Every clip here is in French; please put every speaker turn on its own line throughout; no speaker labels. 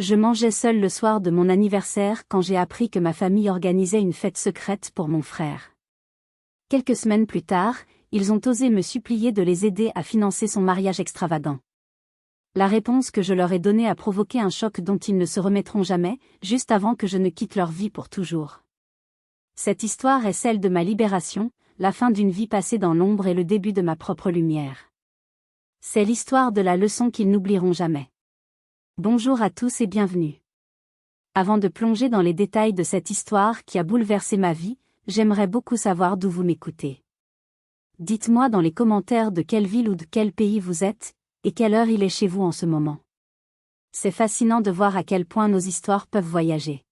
Je mangeais seul le soir de mon anniversaire quand j'ai appris que ma famille organisait une fête secrète pour mon frère. Quelques semaines plus tard, ils ont osé me supplier de les aider à financer son mariage extravagant. La réponse que je leur ai donnée a provoqué un choc dont ils ne se remettront jamais, juste avant que je ne quitte leur vie pour toujours. Cette histoire est celle de ma libération, la fin d'une vie passée dans l'ombre et le début de ma propre lumière. C'est l'histoire de la leçon qu'ils n'oublieront jamais. Bonjour à tous et bienvenue. Avant de plonger dans les détails de cette histoire qui a bouleversé ma vie, j'aimerais beaucoup savoir d'où vous m'écoutez. Dites-moi dans les commentaires de quelle ville ou de quel pays vous êtes, et quelle heure il est chez vous en ce moment. C'est fascinant de voir à quel point nos histoires peuvent voyager.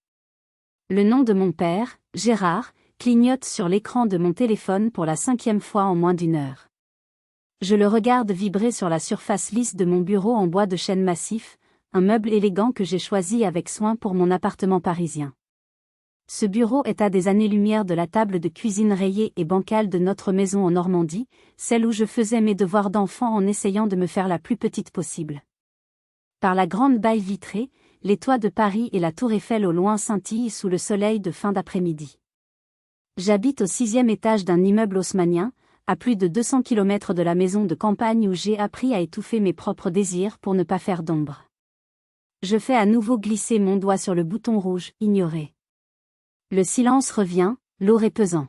Le nom de mon père, Gérard, clignote sur l'écran de mon téléphone pour la 5e fois en moins d'une heure. Je le regarde vibrer sur la surface lisse de mon bureau en bois de chêne massif, un meuble élégant que j'ai choisi avec soin pour mon appartement parisien. Ce bureau est à des années-lumière de la table de cuisine rayée et bancale de notre maison en Normandie, celle où je faisais mes devoirs d'enfant en essayant de me faire la plus petite possible. Par la grande baille vitrée, les toits de Paris et la tour Eiffel au loin scintillent sous le soleil de fin d'après-midi. J'habite au 6e étage d'un immeuble haussmannien, à plus de 200 km de la maison de campagne où j'ai appris à étouffer mes propres désirs pour ne pas faire d'ombre. Je fais à nouveau glisser mon doigt sur le bouton rouge, ignorer. Le silence revient, lourd et pesant.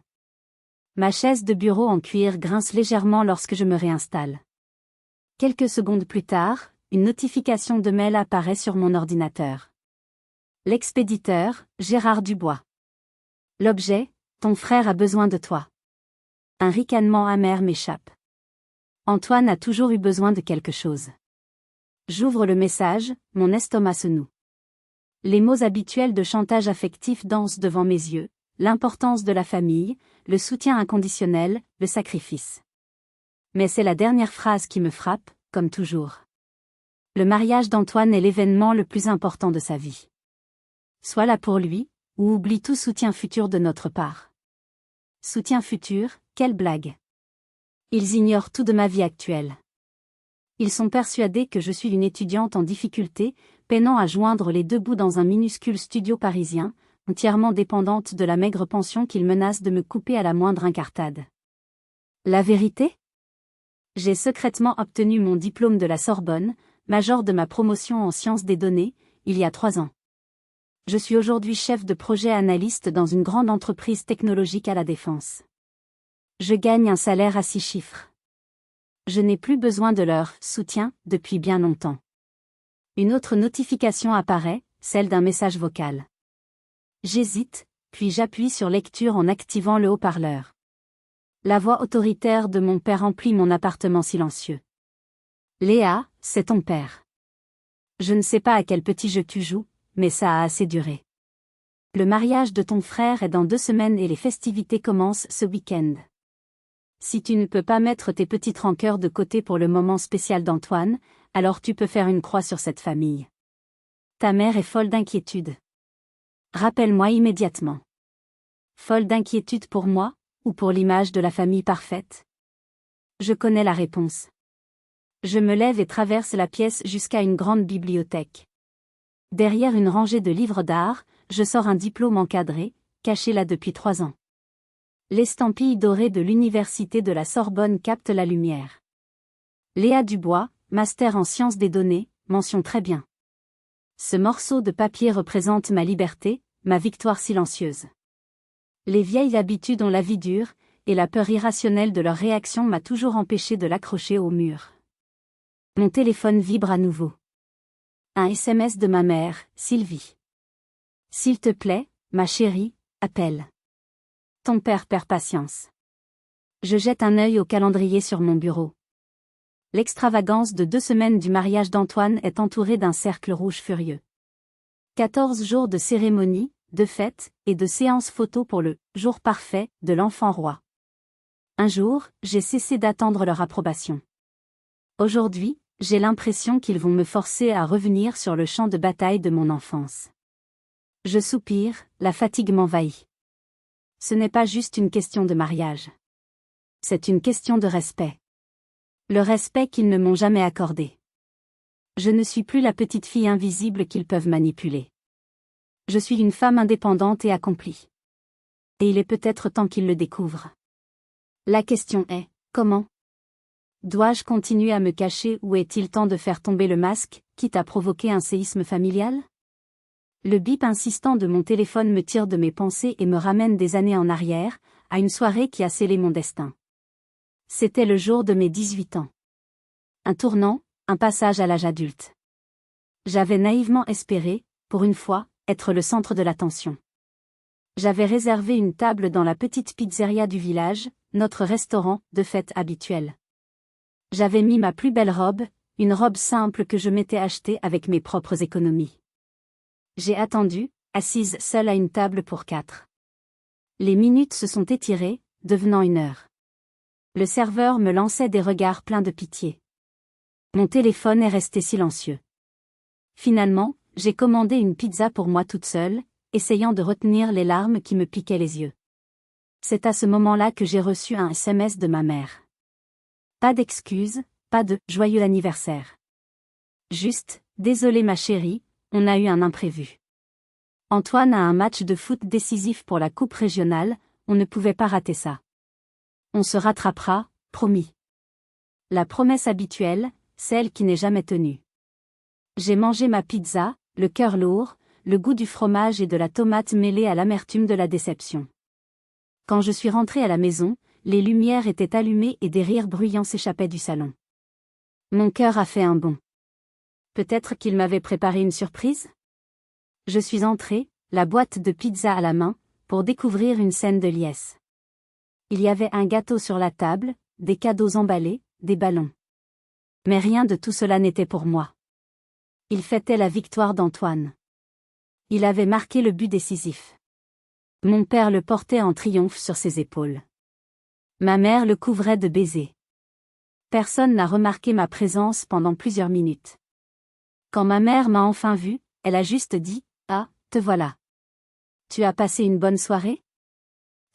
Ma chaise de bureau en cuir grince légèrement lorsque je me réinstalle. Quelques secondes plus tard, une notification de mail apparaît sur mon ordinateur. L'expéditeur, Gérard Dubois. L'objet, ton frère a besoin de toi. Un ricanement amer m'échappe. Antoine a toujours eu besoin de quelque chose. J'ouvre le message, mon estomac se noue. Les mots habituels de chantage affectif dansent devant mes yeux, l'importance de la famille, le soutien inconditionnel, le sacrifice. Mais c'est la dernière phrase qui me frappe, comme toujours. Le mariage d'Antoine est l'événement le plus important de sa vie. Sois là pour lui, ou oublie tout soutien futur de notre part. Soutien futur, quelle blague. Ils ignorent tout de ma vie actuelle. Ils sont persuadés que je suis une étudiante en difficulté, peinant à joindre les deux bouts dans un minuscule studio parisien, entièrement dépendante de la maigre pension qu'ils menacent de me couper à la moindre incartade. La vérité ? J'ai secrètement obtenu mon diplôme de la Sorbonne, major de ma promotion en sciences des données, il y a 3 ans. Je suis aujourd'hui chef de projet analyste dans une grande entreprise technologique à la Défense. Je gagne un salaire à 6 chiffres. Je n'ai plus besoin de leur soutien depuis bien longtemps. Une autre notification apparaît, celle d'un message vocal. J'hésite, puis j'appuie sur lecture en activant le haut-parleur. La voix autoritaire de mon père emplit mon appartement silencieux. Léa, c'est ton père. Je ne sais pas à quel petit jeu tu joues, mais ça a assez duré. Le mariage de ton frère est dans 2 semaines et les festivités commencent ce week-end. Si tu ne peux pas mettre tes petites rancœurs de côté pour le moment spécial d'Antoine, alors tu peux faire une croix sur cette famille. Ta mère est folle d'inquiétude. Rappelle-moi immédiatement. Folle d'inquiétude pour moi, ou pour l'image de la famille parfaite ? Je connais la réponse. Je me lève et traverse la pièce jusqu'à une grande bibliothèque. Derrière une rangée de livres d'art, je sors un diplôme encadré, caché là depuis 3 ans. L'estampille dorée de l'université de la Sorbonne capte la lumière. Léa Dubois, master en sciences des données, mention très bien. Ce morceau de papier représente ma liberté, ma victoire silencieuse. Les vieilles habitudes ont la vie dure, et la peur irrationnelle de leur réaction m'a toujours empêché de l'accrocher au mur. Mon téléphone vibre à nouveau. Un SMS de ma mère, Sylvie. S'il te plaît, ma chérie, appelle. Ton père perd patience. Je jette un œil au calendrier sur mon bureau. L'extravagance de 2 semaines du mariage d'Antoine est entourée d'un cercle rouge furieux. 14 jours de cérémonie, de fêtes, et de séances photos pour le « jour parfait » de l'enfant roi. Un jour, j'ai cessé d'attendre leur approbation. Aujourd'hui, j'ai l'impression qu'ils vont me forcer à revenir sur le champ de bataille de mon enfance. Je soupire, la fatigue m'envahit. Ce n'est pas juste une question de mariage. C'est une question de respect. Le respect qu'ils ne m'ont jamais accordé. Je ne suis plus la petite fille invisible qu'ils peuvent manipuler. Je suis une femme indépendante et accomplie. Et il est peut-être temps qu'ils le découvrent. La question est, comment? Dois-je continuer à me cacher ou est-il temps de faire tomber le masque, quitte à provoquer un séisme familial? Le bip insistant de mon téléphone me tire de mes pensées et me ramène des années en arrière, à une soirée qui a scellé mon destin. C'était le jour de mes 18 ans. Un tournant, un passage à l'âge adulte. J'avais naïvement espéré, pour une fois, être le centre de l'attention. J'avais réservé une table dans la petite pizzeria du village, notre restaurant de fête habituel. J'avais mis ma plus belle robe, une robe simple que je m'étais achetée avec mes propres économies. J'ai attendu, assise seule à une table pour 4. Les minutes se sont étirées, devenant 1 heure. Le serveur me lançait des regards pleins de pitié. Mon téléphone est resté silencieux. Finalement, j'ai commandé une pizza pour moi toute seule, essayant de retenir les larmes qui me piquaient les yeux. C'est à ce moment-là que j'ai reçu un SMS de ma mère. Pas d'excuses, pas de « joyeux anniversaire ». Juste « désolé ma chérie, on a eu un imprévu. Antoine a un match de foot décisif pour la coupe régionale, on ne pouvait pas rater ça. On se rattrapera, promis. » La promesse habituelle, celle qui n'est jamais tenue. J'ai mangé ma pizza, le cœur lourd, le goût du fromage et de la tomate mêlé à l'amertume de la déception. Quand je suis rentrée à la maison, les lumières étaient allumées et des rires bruyants s'échappaient du salon. Mon cœur a fait un bond. Peut-être qu'il m'avait préparé une surprise? Je suis entrée, la boîte de pizza à la main, pour découvrir une scène de liesse. Il y avait un gâteau sur la table, des cadeaux emballés, des ballons. Mais rien de tout cela n'était pour moi. Il fêtait la victoire d'Antoine. Il avait marqué le but décisif. Mon père le portait en triomphe sur ses épaules. Ma mère le couvrait de baisers. Personne n'a remarqué ma présence pendant plusieurs minutes. Quand ma mère m'a enfin vue, elle a juste dit « Ah, te voilà. Tu as passé une bonne soirée ?»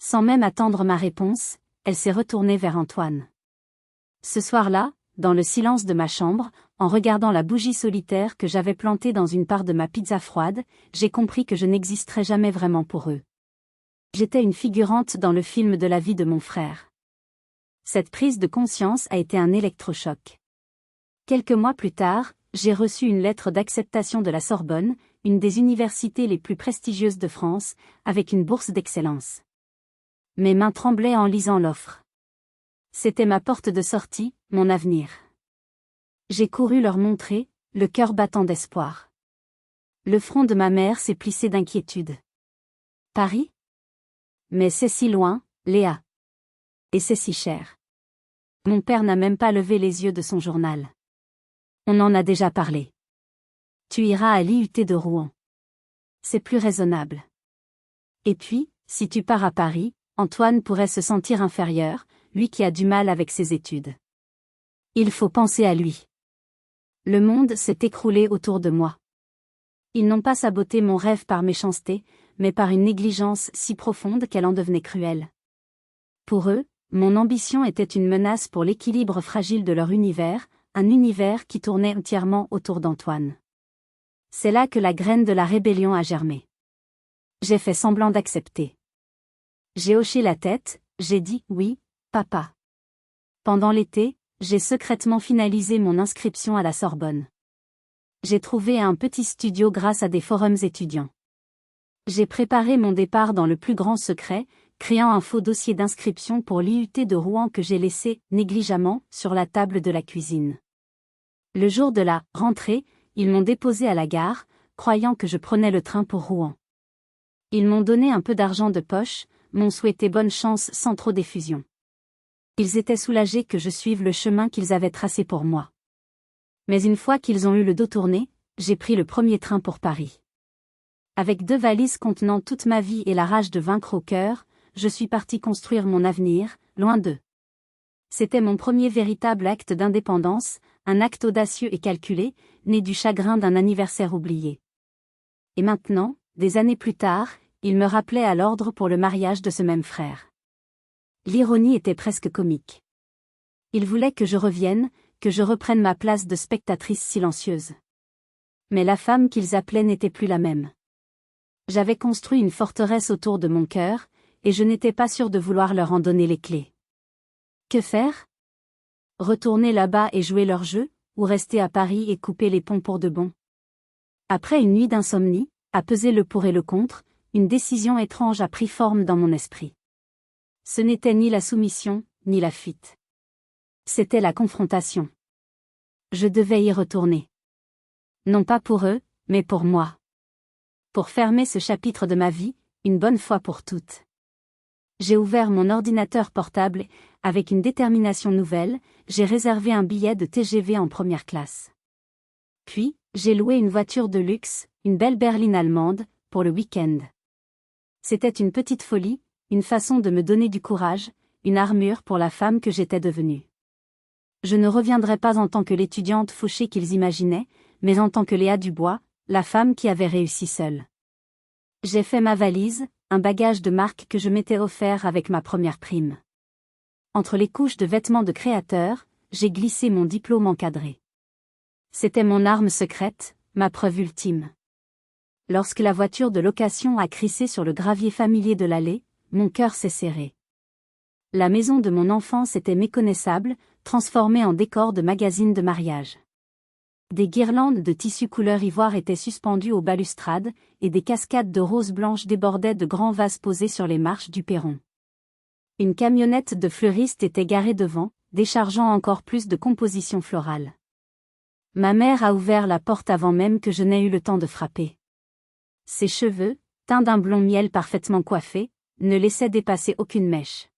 Sans même attendre ma réponse, elle s'est retournée vers Antoine. Ce soir-là, dans le silence de ma chambre, en regardant la bougie solitaire que j'avais plantée dans une part de ma pizza froide, j'ai compris que je n'existerais jamais vraiment pour eux. J'étais une figurante dans le film de la vie de mon frère. Cette prise de conscience a été un électrochoc. Quelques mois plus tard, j'ai reçu une lettre d'acceptation de la Sorbonne, une des universités les plus prestigieuses de France, avec une bourse d'excellence. Mes mains tremblaient en lisant l'offre. C'était ma porte de sortie, mon avenir. J'ai couru leur montrer, le cœur battant d'espoir. Le front de ma mère s'est plissé d'inquiétude. Paris? Mais c'est si loin, Léa. Et c'est si cher. Mon père n'a même pas levé les yeux de son journal. On en a déjà parlé. Tu iras à l'IUT de Rouen. C'est plus raisonnable. Et puis, si tu pars à Paris, Antoine pourrait se sentir inférieur, lui qui a du mal avec ses études. Il faut penser à lui. Le monde s'est écroulé autour de moi. Ils n'ont pas saboté mon rêve par méchanceté, mais par une négligence si profonde qu'elle en devenait cruelle. Pour eux, mon ambition était une menace pour l'équilibre fragile de leur univers, un univers qui tournait entièrement autour d'Antoine. C'est là que la graine de la rébellion a germé. J'ai fait semblant d'accepter. J'ai hoché la tête, j'ai dit « oui, papa ». Pendant l'été, j'ai secrètement finalisé mon inscription à la Sorbonne. J'ai trouvé un petit studio grâce à des forums étudiants. J'ai préparé mon départ dans le plus grand secret, créant un faux dossier d'inscription pour l'IUT de Rouen que j'ai laissé, négligemment, sur la table de la cuisine. Le jour de la rentrée, ils m'ont déposé à la gare, croyant que je prenais le train pour Rouen. Ils m'ont donné un peu d'argent de poche, m'ont souhaité bonne chance sans trop d'effusion. Ils étaient soulagés que je suive le chemin qu'ils avaient tracé pour moi. Mais une fois qu'ils ont eu le dos tourné, j'ai pris le premier train pour Paris. Avec 2 valises contenant toute ma vie et la rage de vaincre au cœur, je suis parti construire mon avenir, loin d'eux. C'était mon premier véritable acte d'indépendance, un acte audacieux et calculé, né du chagrin d'un anniversaire oublié. Et maintenant, des années plus tard, il me rappelait à l'ordre pour le mariage de ce même frère. L'ironie était presque comique. Il voulait que je revienne, que je reprenne ma place de spectatrice silencieuse. Mais la femme qu'ils appelaient n'était plus la même. J'avais construit une forteresse autour de mon cœur, et je n'étais pas sûre de vouloir leur en donner les clés. Que faire? Retourner là-bas et jouer leur jeu, ou rester à Paris et couper les ponts pour de bon? Après une nuit d'insomnie, à peser le pour et le contre, une décision étrange a pris forme dans mon esprit. Ce n'était ni la soumission, ni la fuite. C'était la confrontation. Je devais y retourner. Non pas pour eux, mais pour moi. Pour fermer ce chapitre de ma vie, une bonne fois pour toutes. J'ai ouvert mon ordinateur portable et, avec une détermination nouvelle, j'ai réservé un billet de TGV en première classe. Puis, j'ai loué une voiture de luxe, une belle berline allemande, pour le week-end. C'était une petite folie, une façon de me donner du courage, une armure pour la femme que j'étais devenue. Je ne reviendrai pas en tant que l'étudiante fauchée qu'ils imaginaient, mais en tant que Léa Dubois, la femme qui avait réussi seule. J'ai fait ma valise, un bagage de marque que je m'étais offert avec ma première prime. Entre les couches de vêtements de créateur, j'ai glissé mon diplôme encadré. C'était mon arme secrète, ma preuve ultime. Lorsque la voiture de location a crissé sur le gravier familier de l'allée, mon cœur s'est serré. La maison de mon enfance était méconnaissable, transformée en décor de magazine de mariage. Des guirlandes de tissu couleur ivoire étaient suspendues aux balustrades, et des cascades de roses blanches débordaient de grands vases posés sur les marches du perron. Une camionnette de fleuriste était garée devant, déchargeant encore plus de compositions florales. Ma mère a ouvert la porte avant même que je n'aie eu le temps de frapper. Ses cheveux, teints d'un blond miel parfaitement coiffé, ne laissaient dépasser aucune mèche.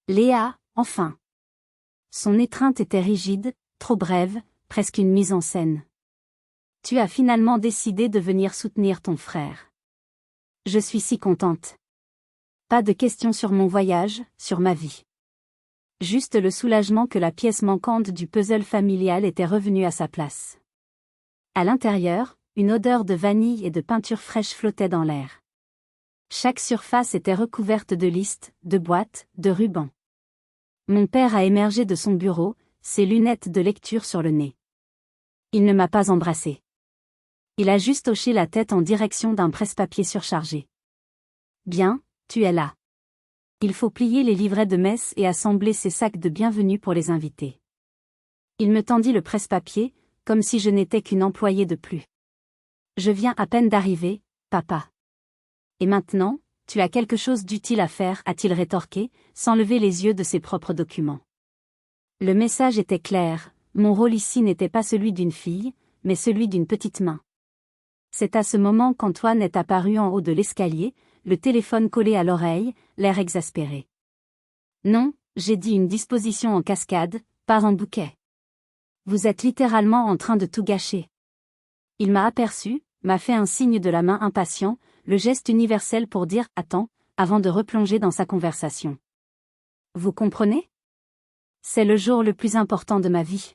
Léa, enfin. Son étreinte était rigide, trop brève, presque une mise en scène. Tu as finalement décidé de venir soutenir ton frère. Je suis si contente. Pas de questions sur mon voyage, sur ma vie. Juste le soulagement que la pièce manquante du puzzle familial était revenue à sa place. À l'intérieur, une odeur de vanille et de peinture fraîche flottait dans l'air. Chaque surface était recouverte de listes, de boîtes, de rubans. Mon père a émergé de son bureau, ses lunettes de lecture sur le nez. Il ne m'a pas embrassée. Il a juste hoché la tête en direction d'un presse-papier surchargé. Bien, tu es là. Il faut plier les livrets de messe et assembler ces sacs de bienvenue pour les invités. Il me tendit le presse-papier, comme si je n'étais qu'une employée de plus. Je viens à peine d'arriver, papa. Et maintenant, tu as quelque chose d'utile à faire, a-t-il rétorqué, sans lever les yeux de ses propres documents. Le message était clair, mon rôle ici n'était pas celui d'une fille, mais celui d'une petite main. C'est à ce moment qu'Antoine est apparu en haut de l'escalier, le téléphone collé à l'oreille, l'air exaspéré. Non, j'ai dit une disposition en cascade, pas en bouquet. Vous êtes littéralement en train de tout gâcher. Il m'a aperçu, m'a fait un signe de la main impatient, le geste universel pour dire « attends » avant de replonger dans sa conversation. Vous comprenez? C'est le jour le plus important de ma vie.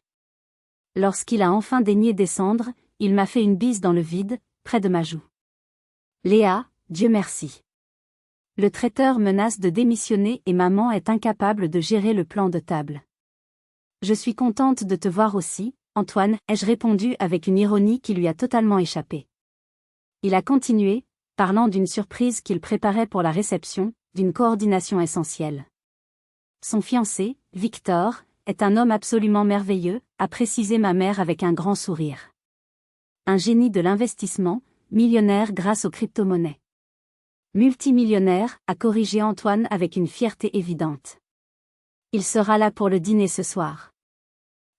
Lorsqu'il a enfin daigné descendre, il m'a fait une bise dans le vide, près de ma joue. Léa, Dieu merci. Le traiteur menace de démissionner et maman est incapable de gérer le plan de table. Je suis contente de te voir aussi, Antoine, ai-je répondu avec une ironie qui lui a totalement échappé. Il a continué, parlant d'une surprise qu'il préparait pour la réception, d'une coordination essentielle. Son fiancé, Victor, est un homme absolument merveilleux, a précisé ma mère avec un grand sourire. Un génie de l'investissement, millionnaire grâce aux crypto-monnaies. Multimillionnaire, a corrigé Antoine avec une fierté évidente. Il sera là pour le dîner ce soir.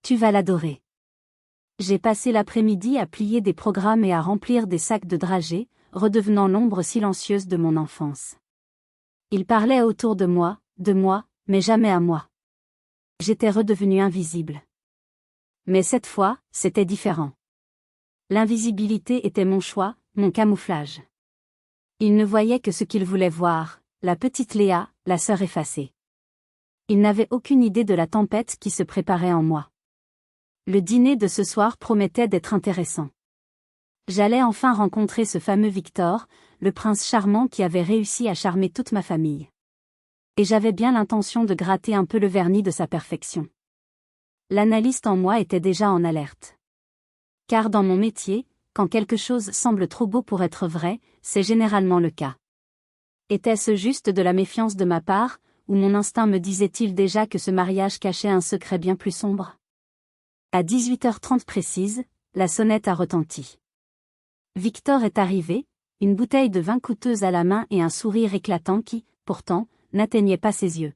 Tu vas l'adorer. J'ai passé l'après-midi à plier des programmes et à remplir des sacs de dragées, redevenant l'ombre silencieuse de mon enfance. Il parlait autour de moi, mais jamais à moi. J'étais redevenue invisible. Mais cette fois, c'était différent. L'invisibilité était mon choix, mon camouflage. Il ne voyait que ce qu'il voulait voir, la petite Léa, la sœur effacée. Il n'avait aucune idée de la tempête qui se préparait en moi. Le dîner de ce soir promettait d'être intéressant. J'allais enfin rencontrer ce fameux Victor, le prince charmant qui avait réussi à charmer toute ma famille. Et j'avais bien l'intention de gratter un peu le vernis de sa perfection. L'analyste en moi était déjà en alerte. Car dans mon métier, quand quelque chose semble trop beau pour être vrai, c'est généralement le cas. Était-ce juste de la méfiance de ma part, ou mon instinct me disait-il déjà que ce mariage cachait un secret bien plus sombre? À 18h30 précise, la sonnette a retenti. Victor est arrivé, une bouteille de vin coûteuse à la main et un sourire éclatant qui, pourtant, n'atteignait pas ses yeux.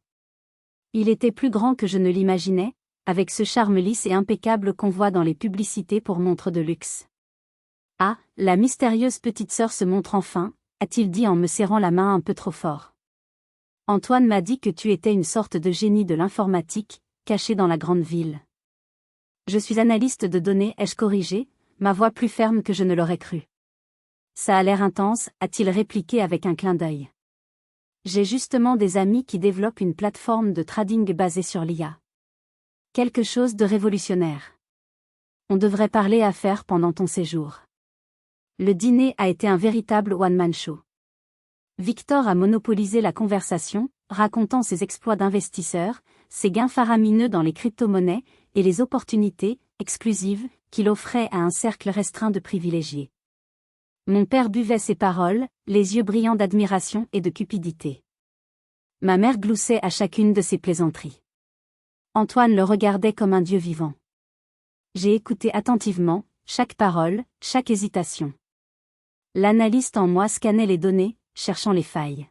Il était plus grand que je ne l'imaginais, avec ce charme lisse et impeccable qu'on voit dans les publicités pour montres de luxe. « Ah, la mystérieuse petite sœur se montre enfin », a-t-il dit en me serrant la main un peu trop fort. « Antoine m'a dit que tu étais une sorte de génie de l'informatique, caché dans la grande ville. »« Je suis analyste de données, ai-je corrigé, ma voix plus ferme que je ne l'aurais cru. »« Ça a l'air intense, a-t-il répliqué avec un clin d'œil. »« J'ai justement des amis qui développent une plateforme de trading basée sur l'IA. Quelque chose de révolutionnaire. On devrait parler affaires pendant ton séjour. » Le dîner a été un véritable one-man show. Victor a monopolisé la conversation, racontant ses exploits d'investisseur, ses gains faramineux dans les crypto-monnaies, et les opportunités, exclusives, qu'il offrait à un cercle restreint de privilégiés. Mon père buvait ses paroles, les yeux brillants d'admiration et de cupidité. Ma mère gloussait à chacune de ses plaisanteries. Antoine le regardait comme un dieu vivant. J'ai écouté attentivement, chaque parole, chaque hésitation. L'analyste en moi scannait les données, cherchant les failles.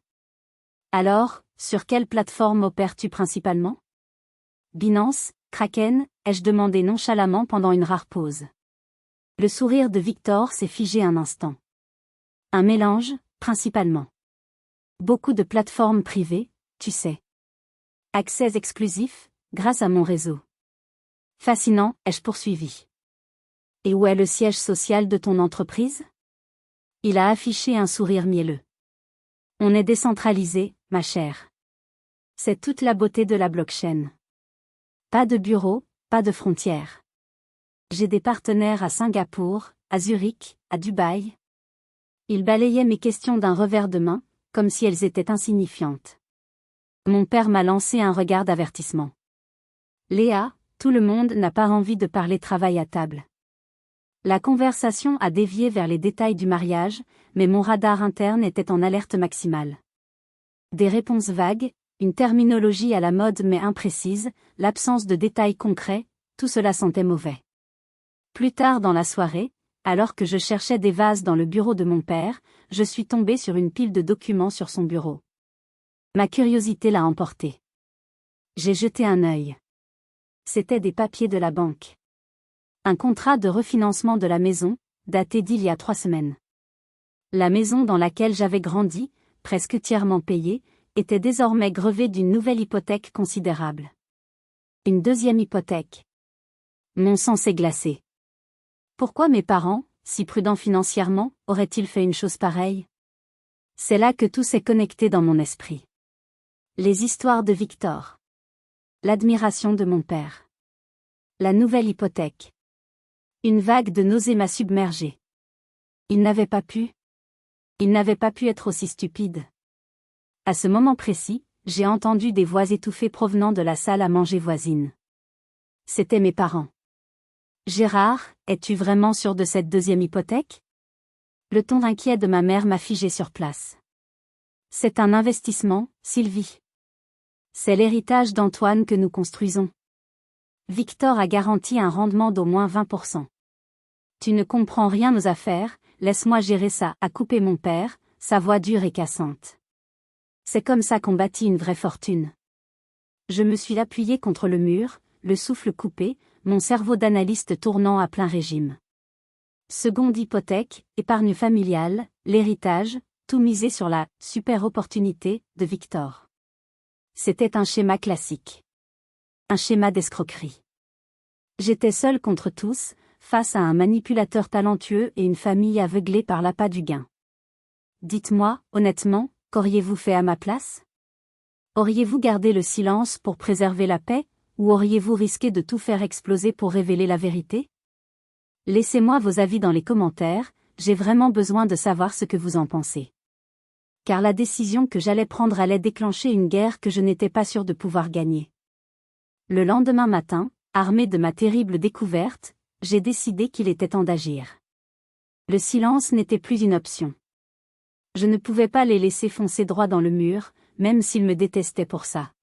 Alors, sur quelle plateforme opères-tu principalement? Binance, Kraken, ai-je demandé nonchalamment pendant une rare pause. Le sourire de Victor s'est figé un instant. Un mélange, principalement. Beaucoup de plateformes privées, tu sais. Accès exclusif, grâce à mon réseau. Fascinant, ai-je poursuivi. Et où est le siège social de ton entreprise? Il a affiché un sourire mielleux. On est décentralisé, ma chère. C'est toute la beauté de la blockchain. Pas de bureau, pas de frontières. J'ai des partenaires à Singapour, à Zurich, à Dubaï. Il balayait mes questions d'un revers de main, comme si elles étaient insignifiantes. Mon père m'a lancé un regard d'avertissement. Léa, tout le monde n'a pas envie de parler travail à table. La conversation a dévié vers les détails du mariage, mais mon radar interne était en alerte maximale. Des réponses vagues, une terminologie à la mode mais imprécise, l'absence de détails concrets, tout cela sentait mauvais. Plus tard dans la soirée, alors que je cherchais des vases dans le bureau de mon père, je suis tombée sur une pile de documents sur son bureau. Ma curiosité l'a emporté. J'ai jeté un œil. C'étaient des papiers de la banque. Un contrat de refinancement de la maison, daté d'il y a 3 semaines. La maison dans laquelle j'avais grandi, presque entièrement payée, était désormais grevée d'une nouvelle hypothèque considérable. Une deuxième hypothèque. Mon sang s'est glacé. Pourquoi mes parents, si prudents financièrement, auraient-ils fait une chose pareille? C'est là que tout s'est connecté dans mon esprit. Les histoires de Victor. L'admiration de mon père. La nouvelle hypothèque. Une vague de nausée m'a submergé. Il n'avait pas pu être aussi stupide. À ce moment précis, j'ai entendu des voix étouffées provenant de la salle à manger voisine. C'étaient mes parents. Gérard, es-tu vraiment sûr de cette deuxième hypothèque? Le ton inquiet de ma mère m'a figé sur place. C'est un investissement, Sylvie. C'est l'héritage d'Antoine que nous construisons. Victor a garanti un rendement d'au moins 20%. Tu ne comprends rien aux affaires, laisse-moi gérer ça, a coupé mon père, sa voix dure et cassante. C'est comme ça qu'on bâtit une vraie fortune. Je me suis appuyé contre le mur, le souffle coupé, mon cerveau d'analyste tournant à plein régime. Seconde hypothèque, épargne familiale, l'héritage, tout misé sur la « super opportunité » de Victor. C'était un schéma classique. Un schéma d'escroquerie. J'étais seul contre tous, face à un manipulateur talentueux et une famille aveuglée par l'appât du gain. Dites-moi, honnêtement, qu'auriez-vous fait à ma place? Auriez-vous gardé le silence pour préserver la paix, ou auriez-vous risqué de tout faire exploser pour révéler la vérité? Laissez-moi vos avis dans les commentaires, j'ai vraiment besoin de savoir ce que vous en pensez. Car la décision que j'allais prendre allait déclencher une guerre que je n'étais pas sûr de pouvoir gagner. Le lendemain matin, Armé de ma terrible découverte, j'ai décidé qu'il était temps d'agir. Le silence n'était plus une option. Je ne pouvais pas les laisser foncer droit dans le mur, même s'ils me détestaient pour ça.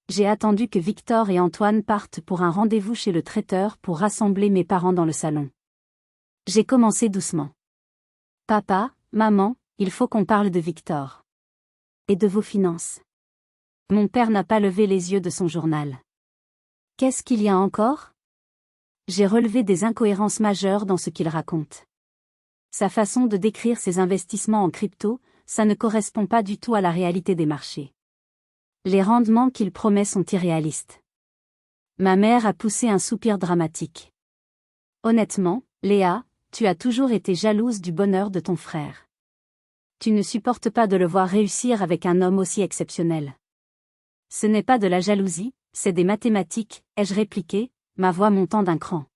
J'ai attendu que Victor et Antoine partent pour un rendez-vous chez le traiteur pour rassembler mes parents dans le salon. J'ai commencé doucement. Papa, maman, il faut qu'on parle de Victor. Et de vos finances. Mon père n'a pas levé les yeux de son journal. Qu'est-ce qu'il y a encore? J'ai relevé des incohérences majeures dans ce qu'il raconte. Sa façon de décrire ses investissements en crypto, ça ne correspond pas du tout à la réalité des marchés. Les rendements qu'il promet sont irréalistes. Ma mère a poussé un soupir dramatique. Honnêtement, Léa, tu as toujours été jalouse du bonheur de ton frère. Tu ne supportes pas de le voir réussir avec un homme aussi exceptionnel. Ce n'est pas de la jalousie, c'est des mathématiques, ai-je répliqué, ma voix montant d'un cran.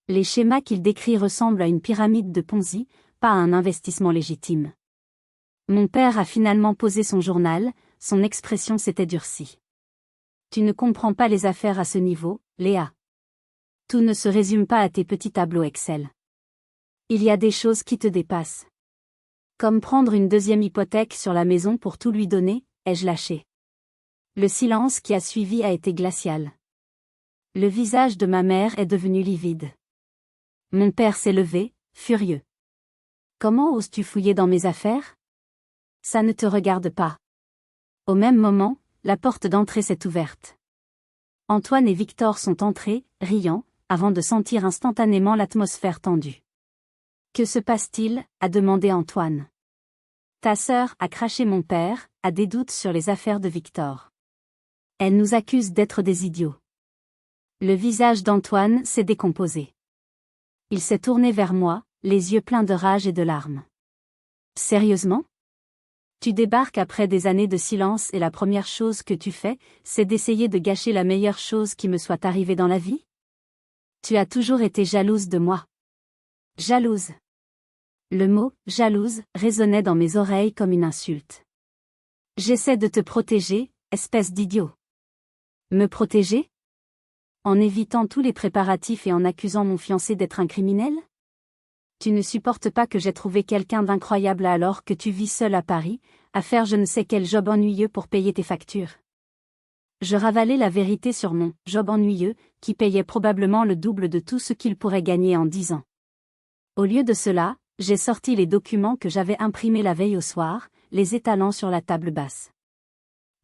Les schémas qu'il décrit ressemblent à une pyramide de Ponzi, pas à un investissement légitime. Mon père a finalement posé son journal, son expression s'était durcie. Tu ne comprends pas les affaires à ce niveau, Léa. Tout ne se résume pas à tes petits tableaux Excel. Il y a des choses qui te dépassent. Comme prendre une deuxième hypothèque sur la maison pour tout lui donner, ai-je lâché. Le silence qui a suivi a été glacial. Le visage de ma mère est devenu livide. Mon père s'est levé, furieux. Comment oses-tu fouiller dans mes affaires? Ça ne te regarde pas. Au même moment, la porte d'entrée s'est ouverte. Antoine et Victor sont entrés, riant, avant de sentir instantanément l'atmosphère tendue. Que se passe-t-il? A demandé Antoine. Ta sœur, a craché mon père, a des doutes sur les affaires de Victor. Elle nous accuse d'être des idiots. Le visage d'Antoine s'est décomposé. Il s'est tourné vers moi, les yeux pleins de rage et de larmes. Sérieusement? Tu débarques après des années de silence et la première chose que tu fais, c'est d'essayer de gâcher la meilleure chose qui me soit arrivée dans la vie? Tu as toujours été jalouse de moi. Jalouse. Le mot « jalouse » résonnait dans mes oreilles comme une insulte. J'essaie de te protéger, espèce d'idiot. Me protéger? En évitant tous les préparatifs et en accusant mon fiancé d'être un criminel? Tu ne supportes pas que j'ai trouvé quelqu'un d'incroyable alors que tu vis seul à Paris, à faire je ne sais quel job ennuyeux pour payer tes factures. Je ravalais la vérité sur mon « job ennuyeux » qui payait probablement le double de tout ce qu'il pourrait gagner en 10 ans. Au lieu de cela, j'ai sorti les documents que j'avais imprimés la veille au soir, les étalant sur la table basse.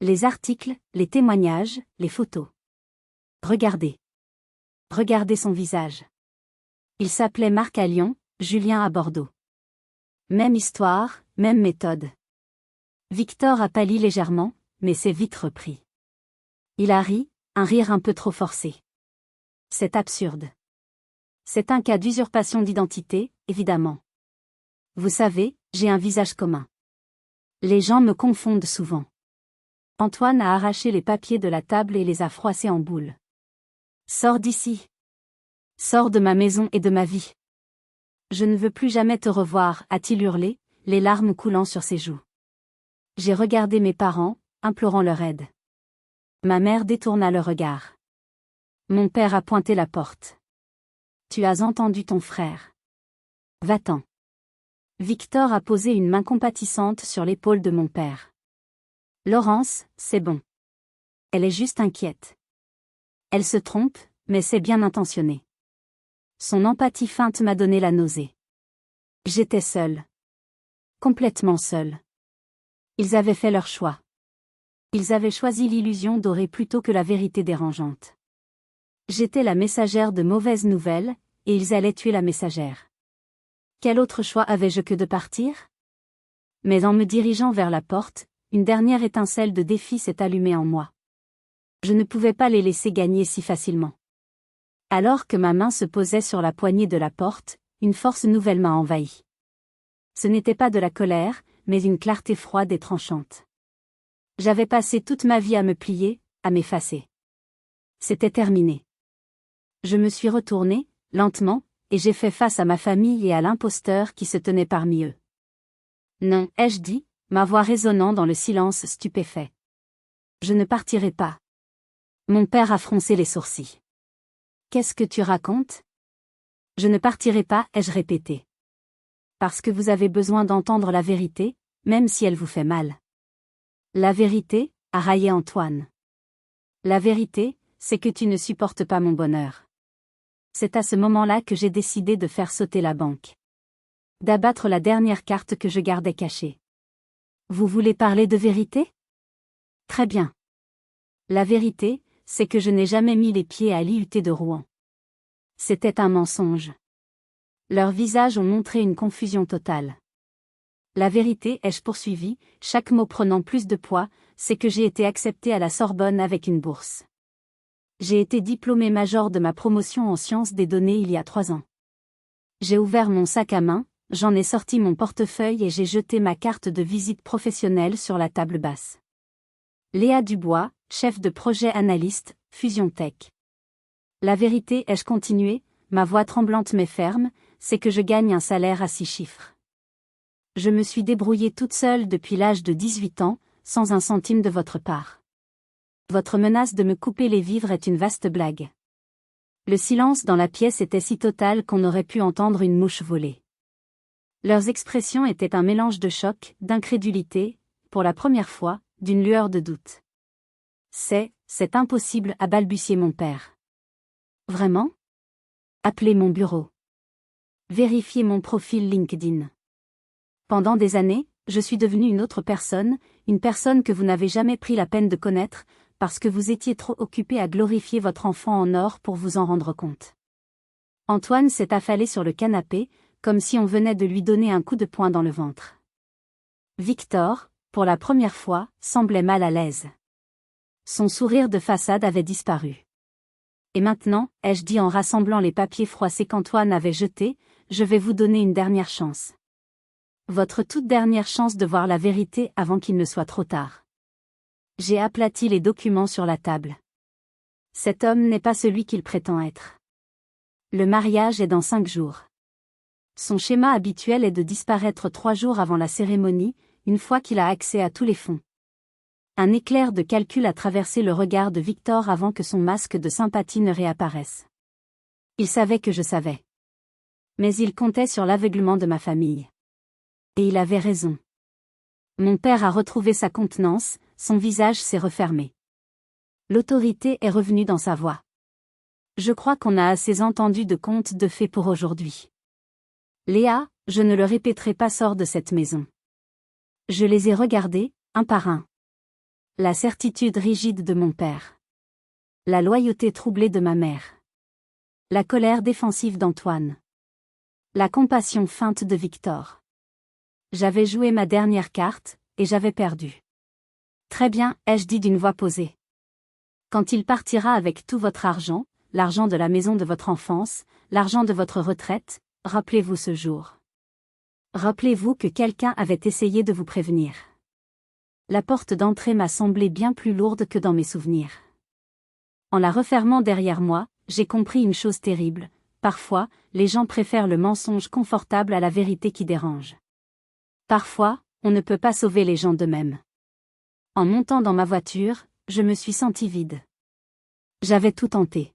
Les articles, les témoignages, les photos. Regardez. Regardez son visage. Il s'appelait Marc à Lyon, Julien à Bordeaux. Même histoire, même méthode. Victor a pâli légèrement, mais s'est vite repris. Il a ri, un rire un peu trop forcé. C'est absurde. C'est un cas d'usurpation d'identité, évidemment. Vous savez, j'ai un visage commun. Les gens me confondent souvent. Antoine a arraché les papiers de la table et les a froissés en boule. Sors d'ici. Sors de ma maison et de ma vie. Je ne veux plus jamais te revoir, a-t-il hurlé, les larmes coulant sur ses joues. J'ai regardé mes parents, implorant leur aide. Ma mère détourna le regard. Mon père a pointé la porte. Tu as entendu ton frère. Va-t'en. Victor a posé une main compatissante sur l'épaule de mon père. Laurence, c'est bon. Elle est juste inquiète. Elle se trompe, mais c'est bien intentionné. Son empathie feinte m'a donné la nausée. J'étais seule. Complètement seule. Ils avaient fait leur choix. Ils avaient choisi l'illusion dorée plutôt que la vérité dérangeante. J'étais la messagère de mauvaises nouvelles, et ils allaient tuer la messagère. Quel autre choix avais-je que de partir? Mais en me dirigeant vers la porte, une dernière étincelle de défi s'est allumée en moi. Je ne pouvais pas les laisser gagner si facilement. Alors que ma main se posait sur la poignée de la porte, une force nouvelle m'a envahi. Ce n'était pas de la colère, mais une clarté froide et tranchante. J'avais passé toute ma vie à me plier, à m'effacer. C'était terminé. Je me suis retournée, lentement, et j'ai fait face à ma famille et à l'imposteur qui se tenait parmi eux. Non, ai-je dit, ma voix résonnant dans le silence stupéfait. Je ne partirai pas. Mon père a froncé les sourcils. Qu'est-ce que tu racontes? Je ne partirai pas, ai-je répété. Parce que vous avez besoin d'entendre la vérité, même si elle vous fait mal. La vérité, a raillé Antoine. La vérité, c'est que tu ne supportes pas mon bonheur. C'est à ce moment-là que j'ai décidé de faire sauter la banque. D'abattre la dernière carte que je gardais cachée. Vous voulez parler de vérité? Très bien. La vérité, c'est que je n'ai jamais mis les pieds à l'IUT de Rouen. C'était un mensonge. Leurs visages ont montré une confusion totale. La vérité, ai-je poursuivi, chaque mot prenant plus de poids, c'est que j'ai été accepté à la Sorbonne avec une bourse. J'ai été diplômé major de ma promotion en sciences des données il y a 3 ans. J'ai ouvert mon sac à main, j'en ai sorti mon portefeuille et j'ai jeté ma carte de visite professionnelle sur la table basse. Léa Dubois, chef de projet analyste, Fusion Tech. La vérité, ai-je continué, ma voix tremblante mais ferme, c'est que je gagne un salaire à 6 chiffres. Je me suis débrouillée toute seule depuis l'âge de 18 ans, sans un centime de votre part. Votre menace de me couper les vivres est une vaste blague. Le silence dans la pièce était si total qu'on aurait pu entendre une mouche voler. Leurs expressions étaient un mélange de choc, d'incrédulité, pour la première fois, d'une lueur de doute. C'est impossible, a balbutié mon père. Vraiment? Appelez mon bureau. Vérifiez mon profil LinkedIn. Pendant des années, je suis devenue une autre personne, une personne que vous n'avez jamais pris la peine de connaître, parce que vous étiez trop occupé à glorifier votre enfant en or pour vous en rendre compte. Antoine s'est affalé sur le canapé, comme si on venait de lui donner un coup de poing dans le ventre. Victor, pour la première fois, semblait mal à l'aise. Son sourire de façade avait disparu. Et maintenant, ai-je dit en rassemblant les papiers froissés qu'Antoine avait jetés, je vais vous donner une dernière chance. Votre toute dernière chance de voir la vérité avant qu'il ne soit trop tard. J'ai aplati les documents sur la table. Cet homme n'est pas celui qu'il prétend être. Le mariage est dans 5 jours. Son schéma habituel est de disparaître 3 jours avant la cérémonie, une fois qu'il a accès à tous les fonds. Un éclair de calcul a traversé le regard de Victor avant que son masque de sympathie ne réapparaisse. Il savait que je savais. Mais il comptait sur l'aveuglement de ma famille. Et il avait raison. Mon père a retrouvé sa contenance, son visage s'est refermé. L'autorité est revenue dans sa voix. Je crois qu'on a assez entendu de contes de fées pour aujourd'hui. Léa, je ne le répéterai pas, sort de cette maison. Je les ai regardés, un par un. La certitude rigide de mon père. La loyauté troublée de ma mère. La colère défensive d'Antoine. La compassion feinte de Victor. J'avais joué ma dernière carte, et j'avais perdu. Très bien, ai-je dit d'une voix posée. Quand il partira avec tout votre argent, l'argent de la maison de votre enfance, l'argent de votre retraite, rappelez-vous ce jour. Rappelez-vous que quelqu'un avait essayé de vous prévenir. La porte d'entrée m'a semblé bien plus lourde que dans mes souvenirs. En la refermant derrière moi, j'ai compris une chose terrible. Parfois, les gens préfèrent le mensonge confortable à la vérité qui dérange. Parfois, on ne peut pas sauver les gens d'eux-mêmes. En montant dans ma voiture, je me suis sentie vide. J'avais tout tenté.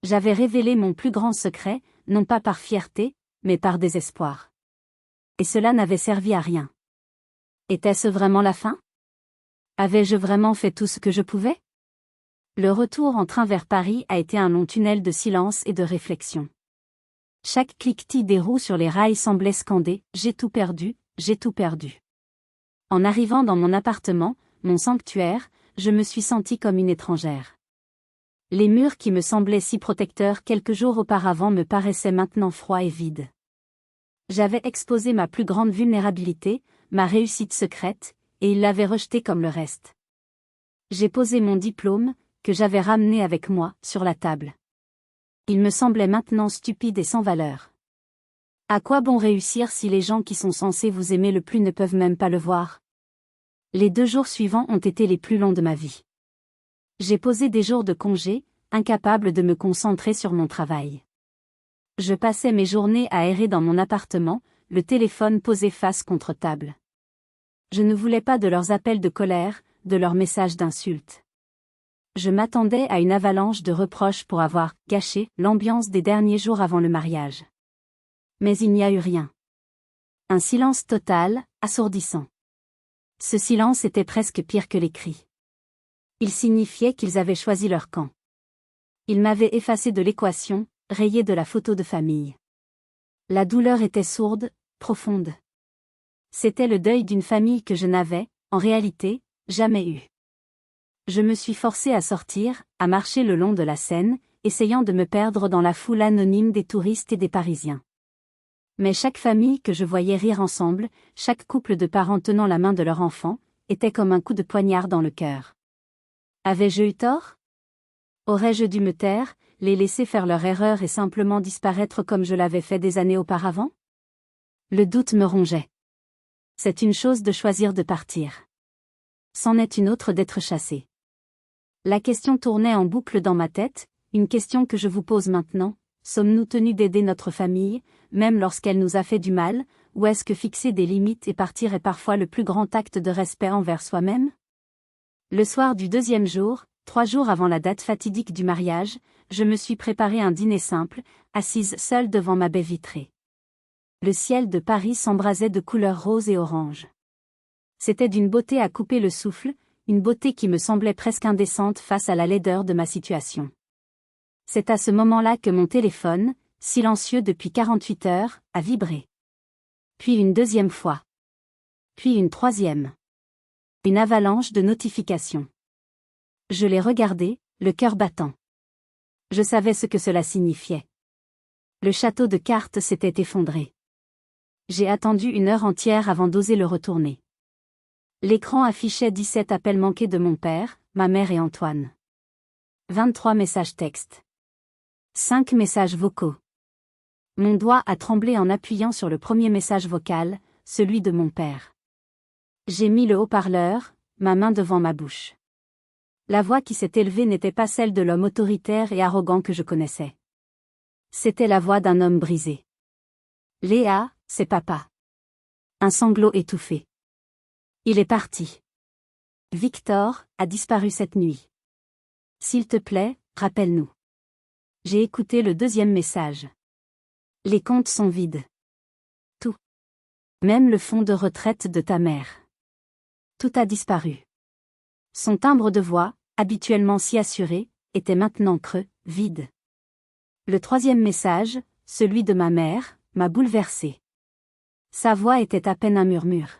J'avais révélé mon plus grand secret, non pas par fierté, mais par désespoir. Et cela n'avait servi à rien. Était-ce vraiment la fin? Avais-je vraiment fait tout ce que je pouvais? Le retour en train vers Paris a été un long tunnel de silence et de réflexion. Chaque cliquetis des roues sur les rails semblait scander « J'ai tout perdu, j'ai tout perdu ». En arrivant dans mon appartement, mon sanctuaire, je me suis sentie comme une étrangère. Les murs qui me semblaient si protecteurs quelques jours auparavant me paraissaient maintenant froids et vides. J'avais exposé ma plus grande vulnérabilité, ma réussite secrète, et il l'avait rejetée comme le reste. J'ai posé mon diplôme, que j'avais ramené avec moi, sur la table. Il me semblait maintenant stupide et sans valeur. À quoi bon réussir si les gens qui sont censés vous aimer le plus ne peuvent même pas le voir? Les 2 jours suivants ont été les plus longs de ma vie. J'ai posé des jours de congé, incapable de me concentrer sur mon travail. Je passais mes journées à errer dans mon appartement, le téléphone posé face contre table. Je ne voulais pas de leurs appels de colère, de leurs messages d'insultes. Je m'attendais à une avalanche de reproches pour avoir gâché l'ambiance des derniers jours avant le mariage. Mais il n'y a eu rien. Un silence total, assourdissant. Ce silence était presque pire que les cris. Il signifiait qu'ils avaient choisi leur camp. Ils m'avaient effacé de l'équation, rayé de la photo de famille. La douleur était sourde, profonde. C'était le deuil d'une famille que je n'avais, en réalité, jamais eue. Je me suis forcée à sortir, à marcher le long de la Seine, essayant de me perdre dans la foule anonyme des touristes et des Parisiens. Mais chaque famille que je voyais rire ensemble, chaque couple de parents tenant la main de leur enfant, était comme un coup de poignard dans le cœur. Avais-je eu tort? Aurais-je dû me taire, les laisser faire leur erreur et simplement disparaître comme je l'avais fait des années auparavant? Le doute me rongeait. C'est une chose de choisir de partir. C'en est une autre d'être chassé. La question tournait en boucle dans ma tête, une question que je vous pose maintenant. Sommes-nous tenus d'aider notre famille, même lorsqu'elle nous a fait du mal, ou est-ce que fixer des limites et partir est parfois le plus grand acte de respect envers soi-même? Le soir du deuxième jour, 3 jours avant la date fatidique du mariage, je me suis préparé un dîner simple, assise seule devant ma baie vitrée. Le ciel de Paris s'embrasait de couleurs roses et oranges. C'était d'une beauté à couper le souffle, une beauté qui me semblait presque indécente face à la laideur de ma situation. C'est à ce moment-là que mon téléphone, silencieux depuis 48 heures, a vibré. Puis une deuxième fois. Puis une troisième. Une avalanche de notifications. Je les regardais, le cœur battant. Je savais ce que cela signifiait. Le château de cartes s'était effondré. J'ai attendu 1 heure entière avant d'oser le retourner. L'écran affichait 17 appels manqués de mon père, ma mère et Antoine. 23 messages textes. 5 messages vocaux. Mon doigt a tremblé en appuyant sur le premier message vocal, celui de mon père. J'ai mis le haut-parleur, ma main devant ma bouche. La voix qui s'est élevée n'était pas celle de l'homme autoritaire et arrogant que je connaissais. C'était la voix d'un homme brisé. Léa, c'est papa. Un sanglot étouffé. Il est parti. Victor a disparu cette nuit. S'il te plaît, rappelle-nous. J'ai écouté le deuxième message. Les comptes sont vides. Tout. Même le fonds de retraite de ta mère. Tout a disparu. Son timbre de voix, habituellement si assuré, était maintenant creux, vide. Le troisième message, celui de ma mère, m'a bouleversé. Sa voix était à peine un murmure.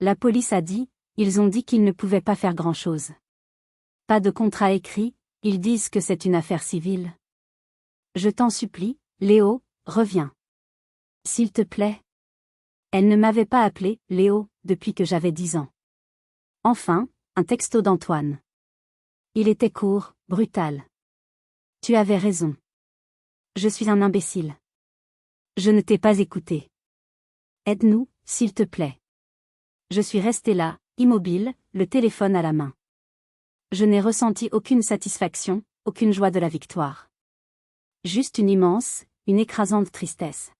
La police a dit, ils ont dit qu'ils ne pouvaient pas faire grand-chose. Pas de contrat écrit, ils disent que c'est une affaire civile. Je t'en supplie, Léo, reviens. S'il te plaît. Elle ne m'avait pas appelé Léo depuis que j'avais 10 ans. Enfin, un texto d'Antoine. Il était court, brutal. Tu avais raison. Je suis un imbécile. Je ne t'ai pas écouté. Aide-nous, s'il te plaît. Je suis resté là, immobile, le téléphone à la main. Je n'ai ressenti aucune satisfaction, aucune joie de la victoire. Juste une immense, une écrasante tristesse.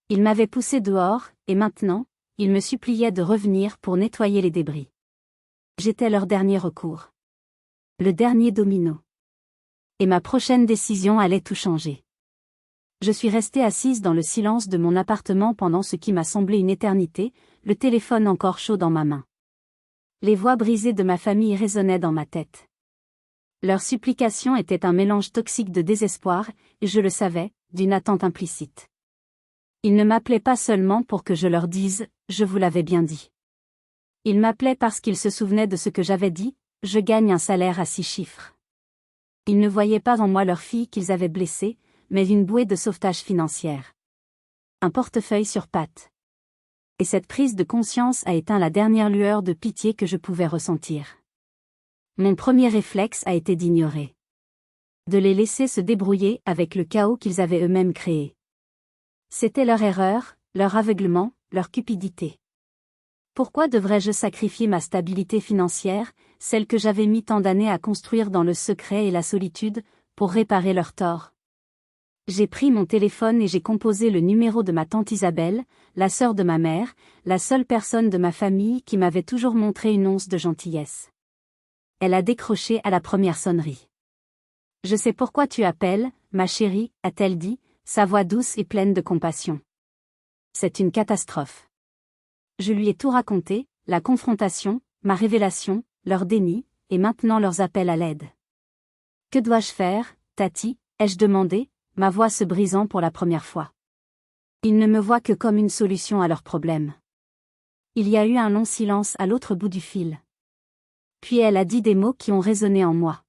Ils m'avaient poussé dehors, et maintenant, ils me suppliaient de revenir pour nettoyer les débris. J'étais leur dernier recours. Le dernier domino. Et ma prochaine décision allait tout changer. Je suis restée assise dans le silence de mon appartement pendant ce qui m'a semblé une éternité, le téléphone encore chaud dans ma main. Les voix brisées de ma famille résonnaient dans ma tête. Leurs supplications étaient un mélange toxique de désespoir, et je le savais, d'une attente implicite. Ils ne m'appelaient pas seulement pour que je leur dise « je vous l'avais bien dit ». Ils m'appelaient parce qu'ils se souvenaient de ce que j'avais dit « je gagne un salaire à 6 chiffres ». Ils ne voyaient pas en moi leur fille qu'ils avaient blessée, mais une bouée de sauvetage financière. Un portefeuille sur pattes. Et cette prise de conscience a éteint la dernière lueur de pitié que je pouvais ressentir. Mon premier réflexe a été d'ignorer. De les laisser se débrouiller avec le chaos qu'ils avaient eux-mêmes créé. C'était leur erreur, leur aveuglement, leur cupidité. Pourquoi devrais-je sacrifier ma stabilité financière, celle que j'avais mis tant d'années à construire dans le secret et la solitude, pour réparer leurs torts? J'ai pris mon téléphone et j'ai composé le numéro de ma tante Isabelle, la sœur de ma mère, la seule personne de ma famille qui m'avait toujours montré une once de gentillesse. Elle a décroché à la première sonnerie. « Je sais pourquoi tu appelles, ma chérie, a-t-elle dit, sa voix douce et pleine de compassion. C'est une catastrophe. Je lui ai tout raconté, la confrontation, ma révélation, leur déni, et maintenant leurs appels à l'aide. Que dois-je faire, Tati, ai-je demandé, ma voix se brisant pour la première fois. Ils ne me voient que comme une solution à leurs problèmes. Il y a eu un long silence à l'autre bout du fil. Puis elle a dit des mots qui ont résonné en moi.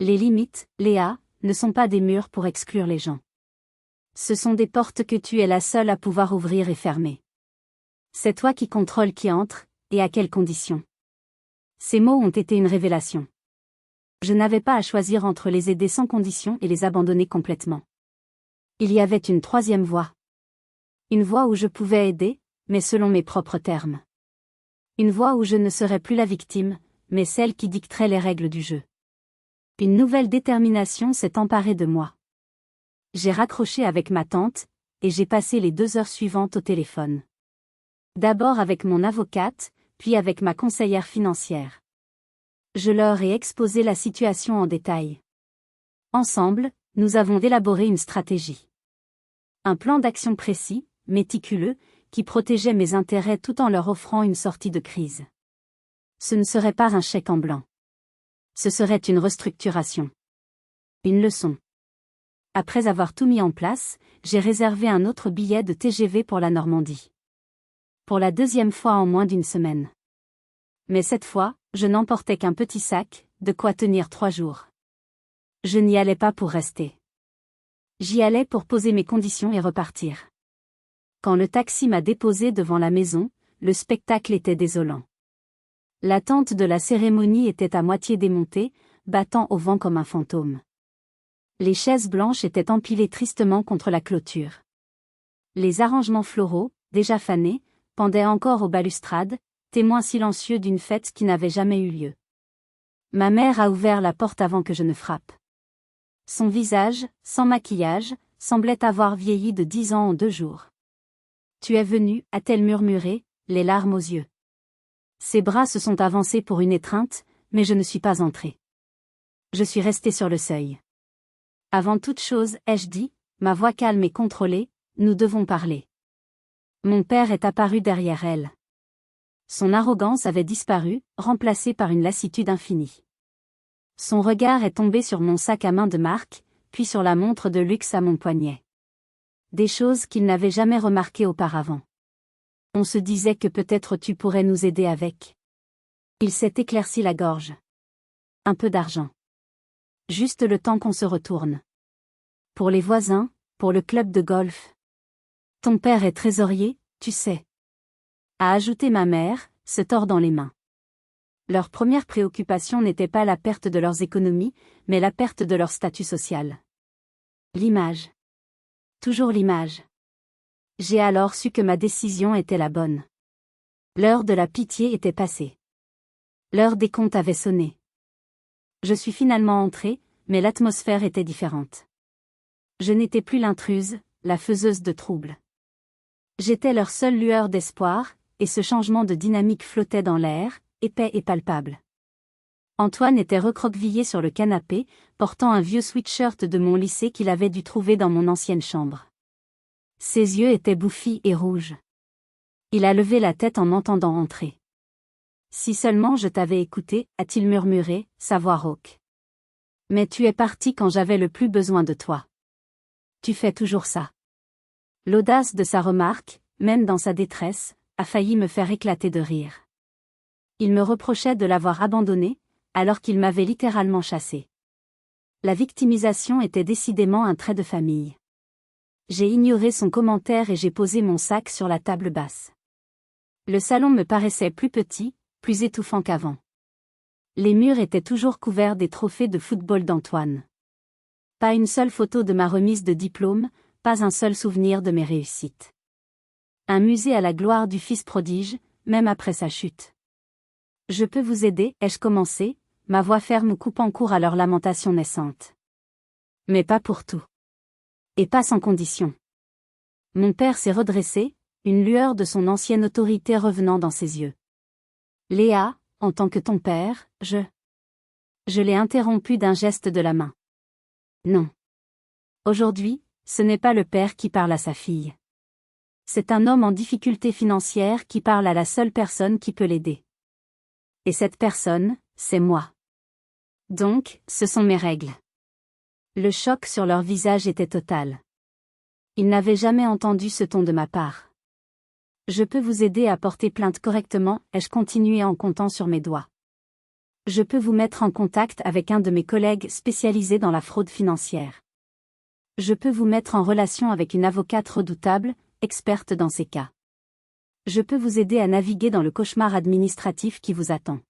Les limites, Léa, ne sont pas des murs pour exclure les gens. Ce sont des portes que tu es la seule à pouvoir ouvrir et fermer. C'est toi qui contrôles qui entre, et à quelles conditions. Ces mots ont été une révélation. Je n'avais pas à choisir entre les aider sans condition et les abandonner complètement. Il y avait une troisième voie. Une voie où je pouvais aider, mais selon mes propres termes. Une voie où je ne serais plus la victime, mais celle qui dicterait les règles du jeu. Une nouvelle détermination s'est emparée de moi. J'ai raccroché avec ma tante, et j'ai passé les 2 heures suivantes au téléphone. D'abord avec mon avocate, puis avec ma conseillère financière. Je leur ai exposé la situation en détail. Ensemble, nous avons élaboré une stratégie. Un plan d'action précis, méticuleux, qui protégeait mes intérêts tout en leur offrant une sortie de crise. Ce ne serait pas un chèque en blanc. Ce serait une restructuration. Une leçon. Après avoir tout mis en place, j'ai réservé un autre billet de TGV pour la Normandie. Pour la 2e fois en moins d'1 semaine. Mais cette fois, je n'emportais qu'un petit sac, de quoi tenir 3 jours. Je n'y allais pas pour rester. J'y allais pour poser mes conditions et repartir. Quand le taxi m'a déposé devant la maison, le spectacle était désolant. La tente de la cérémonie était à moitié démontée, battant au vent comme un fantôme. Les chaises blanches étaient empilées tristement contre la clôture. Les arrangements floraux, déjà fanés, pendaient encore aux balustrades, témoins silencieux d'une fête qui n'avait jamais eu lieu. Ma mère a ouvert la porte avant que je ne frappe. Son visage, sans maquillage, semblait avoir vieilli de 10 ans en 2 jours. « Tu es venue » a-t-elle murmuré, les larmes aux yeux. Ses bras se sont avancés pour une étreinte, mais je ne suis pas entrée. Je suis restée sur le seuil. Avant toute chose, ai-je dit, ma voix calme et contrôlée, nous devons parler. Mon père est apparu derrière elle. Son arrogance avait disparu, remplacée par une lassitude infinie. Son regard est tombé sur mon sac à main de marque, puis sur la montre de luxe à mon poignet. Des choses qu'il n'avait jamais remarquées auparavant. On se disait que peut-être tu pourrais nous aider avec. Il s'est éclairci la gorge. Un peu d'argent. Juste le temps qu'on se retourne. Pour les voisins, pour le club de golf. Ton père est trésorier, tu sais. A ajouté ma mère, se tordant les mains. Leur première préoccupation n'était pas la perte de leurs économies, mais la perte de leur statut social. L'image. Toujours l'image. J'ai alors su que ma décision était la bonne. L'heure de la pitié était passée. L'heure des comptes avait sonné. Je suis finalement entrée, mais l'atmosphère était différente. Je n'étais plus l'intruse, la faiseuse de troubles. J'étais leur seule lueur d'espoir, et ce changement de dynamique flottait dans l'air, épais et palpable. Antoine était recroquevillé sur le canapé, portant un vieux sweatshirt de mon lycée qu'il avait dû trouver dans mon ancienne chambre. Ses yeux étaient bouffis et rouges. Il a levé la tête en m'entendant entrer. « Si seulement je t'avais écouté, a-t-il murmuré, sa voix rauque. Mais tu es parti quand j'avais le plus besoin de toi. Tu fais toujours ça. » L'audace de sa remarque, même dans sa détresse, a failli me faire éclater de rire. Il me reprochait de l'avoir abandonné, alors qu'il m'avait littéralement chassé. La victimisation était décidément un trait de famille. J'ai ignoré son commentaire et j'ai posé mon sac sur la table basse. Le salon me paraissait plus petit, plus étouffant qu'avant. Les murs étaient toujours couverts des trophées de football d'Antoine. Pas une seule photo de ma remise de diplôme, pas un seul souvenir de mes réussites. Un musée à la gloire du fils prodige, même après sa chute. « Je peux vous aider » ai-je commencé, ma voix ferme coupant court à leur lamentation naissante. Mais pas pour tout. Et pas sans condition. Mon père s'est redressé, une lueur de son ancienne autorité revenant dans ses yeux. « Léa, en tant que ton père, je Je l'ai interrompu d'un geste de la main. Non. Aujourd'hui, ce n'est pas le père qui parle à sa fille. C'est un homme en difficulté financière qui parle à la seule personne qui peut l'aider. Et cette personne, c'est moi. Donc, ce sont mes règles. Le choc sur leur visage était total. Ils n'avaient jamais entendu ce ton de ma part. Je peux vous aider à porter plainte correctement, ai-je continué en comptant sur mes doigts. Je peux vous mettre en contact avec un de mes collègues spécialisés dans la fraude financière. Je peux vous mettre en relation avec une avocate redoutable, experte dans ces cas. Je peux vous aider à naviguer dans le cauchemar administratif qui vous attend.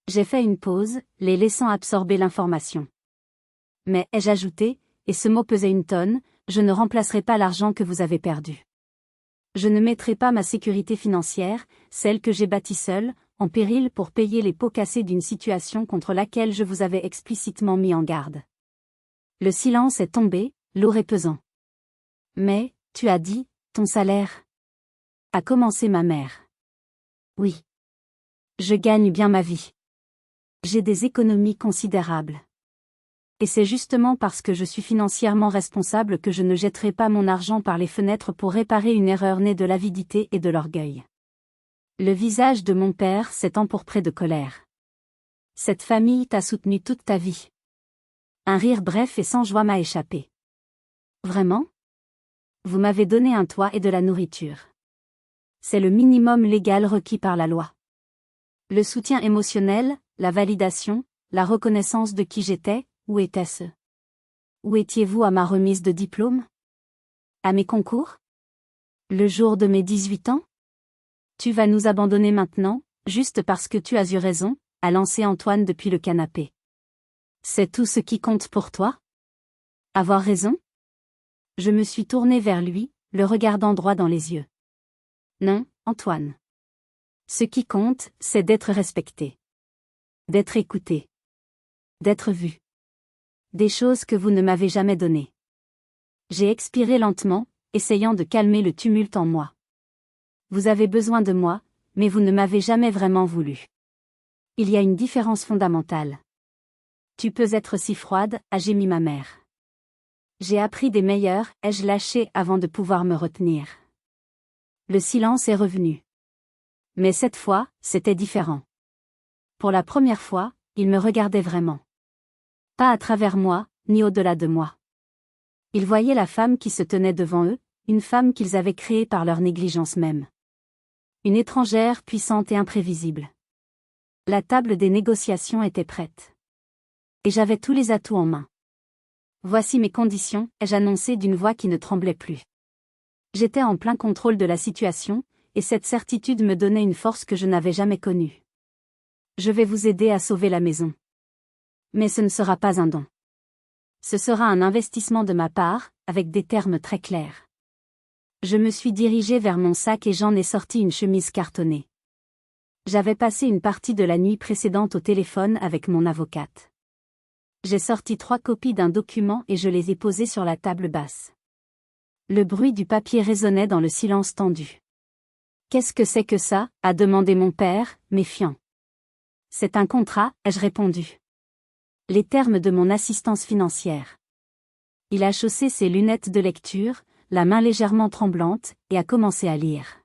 J'ai fait une pause, les laissant absorber l'information. Mais, ai-je ajouté, et ce mot pesait une tonne, je ne remplacerai pas l'argent que vous avez perdu. Je ne mettrai pas ma sécurité financière, celle que j'ai bâtie seule, en péril pour payer les pots cassés d'une situation contre laquelle je vous avais explicitement mis en garde. Le silence est tombé, lourd et pesant. Mais, tu as dit, ton salaire ? A commencé ma mère. Oui. Je gagne bien ma vie. J'ai des économies considérables. Et c'est justement parce que je suis financièrement responsable que je ne jetterai pas mon argent par les fenêtres pour réparer une erreur née de l'avidité et de l'orgueil. Le visage de mon père s'est empourpré de colère. Cette famille t'a soutenu toute ta vie. Un rire bref et sans joie m'a échappé. Vraiment ? Vous m'avez donné un toit et de la nourriture. C'est le minimum légal requis par la loi. Le soutien émotionnel, la validation, la reconnaissance de qui j'étais, où était-ce ? Où étiez-vous à ma remise de diplôme ? À mes concours ? Le jour de mes 18 ans ? Tu vas nous abandonner maintenant, juste parce que tu as eu raison, a lancé Antoine depuis le canapé. C'est tout ce qui compte pour toi ? Avoir raison ? Je me suis tournée vers lui, le regardant droit dans les yeux. Non, Antoine. Ce qui compte, c'est d'être respecté. D'être écouté. D'être vu. Des choses que vous ne m'avez jamais données. J'ai expiré lentement, essayant de calmer le tumulte en moi. Vous avez besoin de moi, mais vous ne m'avez jamais vraiment voulu. Il y a une différence fondamentale. Tu peux être si froide, a gémi ma mère. J'ai appris des meilleurs, ai-je lâché avant de pouvoir me retenir. Le silence est revenu. Mais cette fois, c'était différent. Pour la première fois, ils me regardaient vraiment. Pas à travers moi, ni au-delà de moi. Ils voyaient la femme qui se tenait devant eux, une femme qu'ils avaient créée par leur négligence même. Une étrangère puissante et imprévisible. La table des négociations était prête. Et j'avais tous les atouts en main. Voici mes conditions, ai-je annoncé d'une voix qui ne tremblait plus. J'étais en plein contrôle de la situation, et cette certitude me donnait une force que je n'avais jamais connue. Je vais vous aider à sauver la maison. Mais ce ne sera pas un don. Ce sera un investissement de ma part, avec des termes très clairs. Je me suis dirigée vers mon sac et j'en ai sorti une chemise cartonnée. J'avais passé une partie de la nuit précédente au téléphone avec mon avocate. J'ai sorti 3 copies d'un document et je les ai posées sur la table basse. Le bruit du papier résonnait dans le silence tendu. « Qu'est-ce que c'est que ça ?» a demandé mon père, méfiant. « C'est un contrat », ai-je répondu. Les termes de mon assistance financière. Il a chaussé ses lunettes de lecture, la main légèrement tremblante, et a commencé à lire.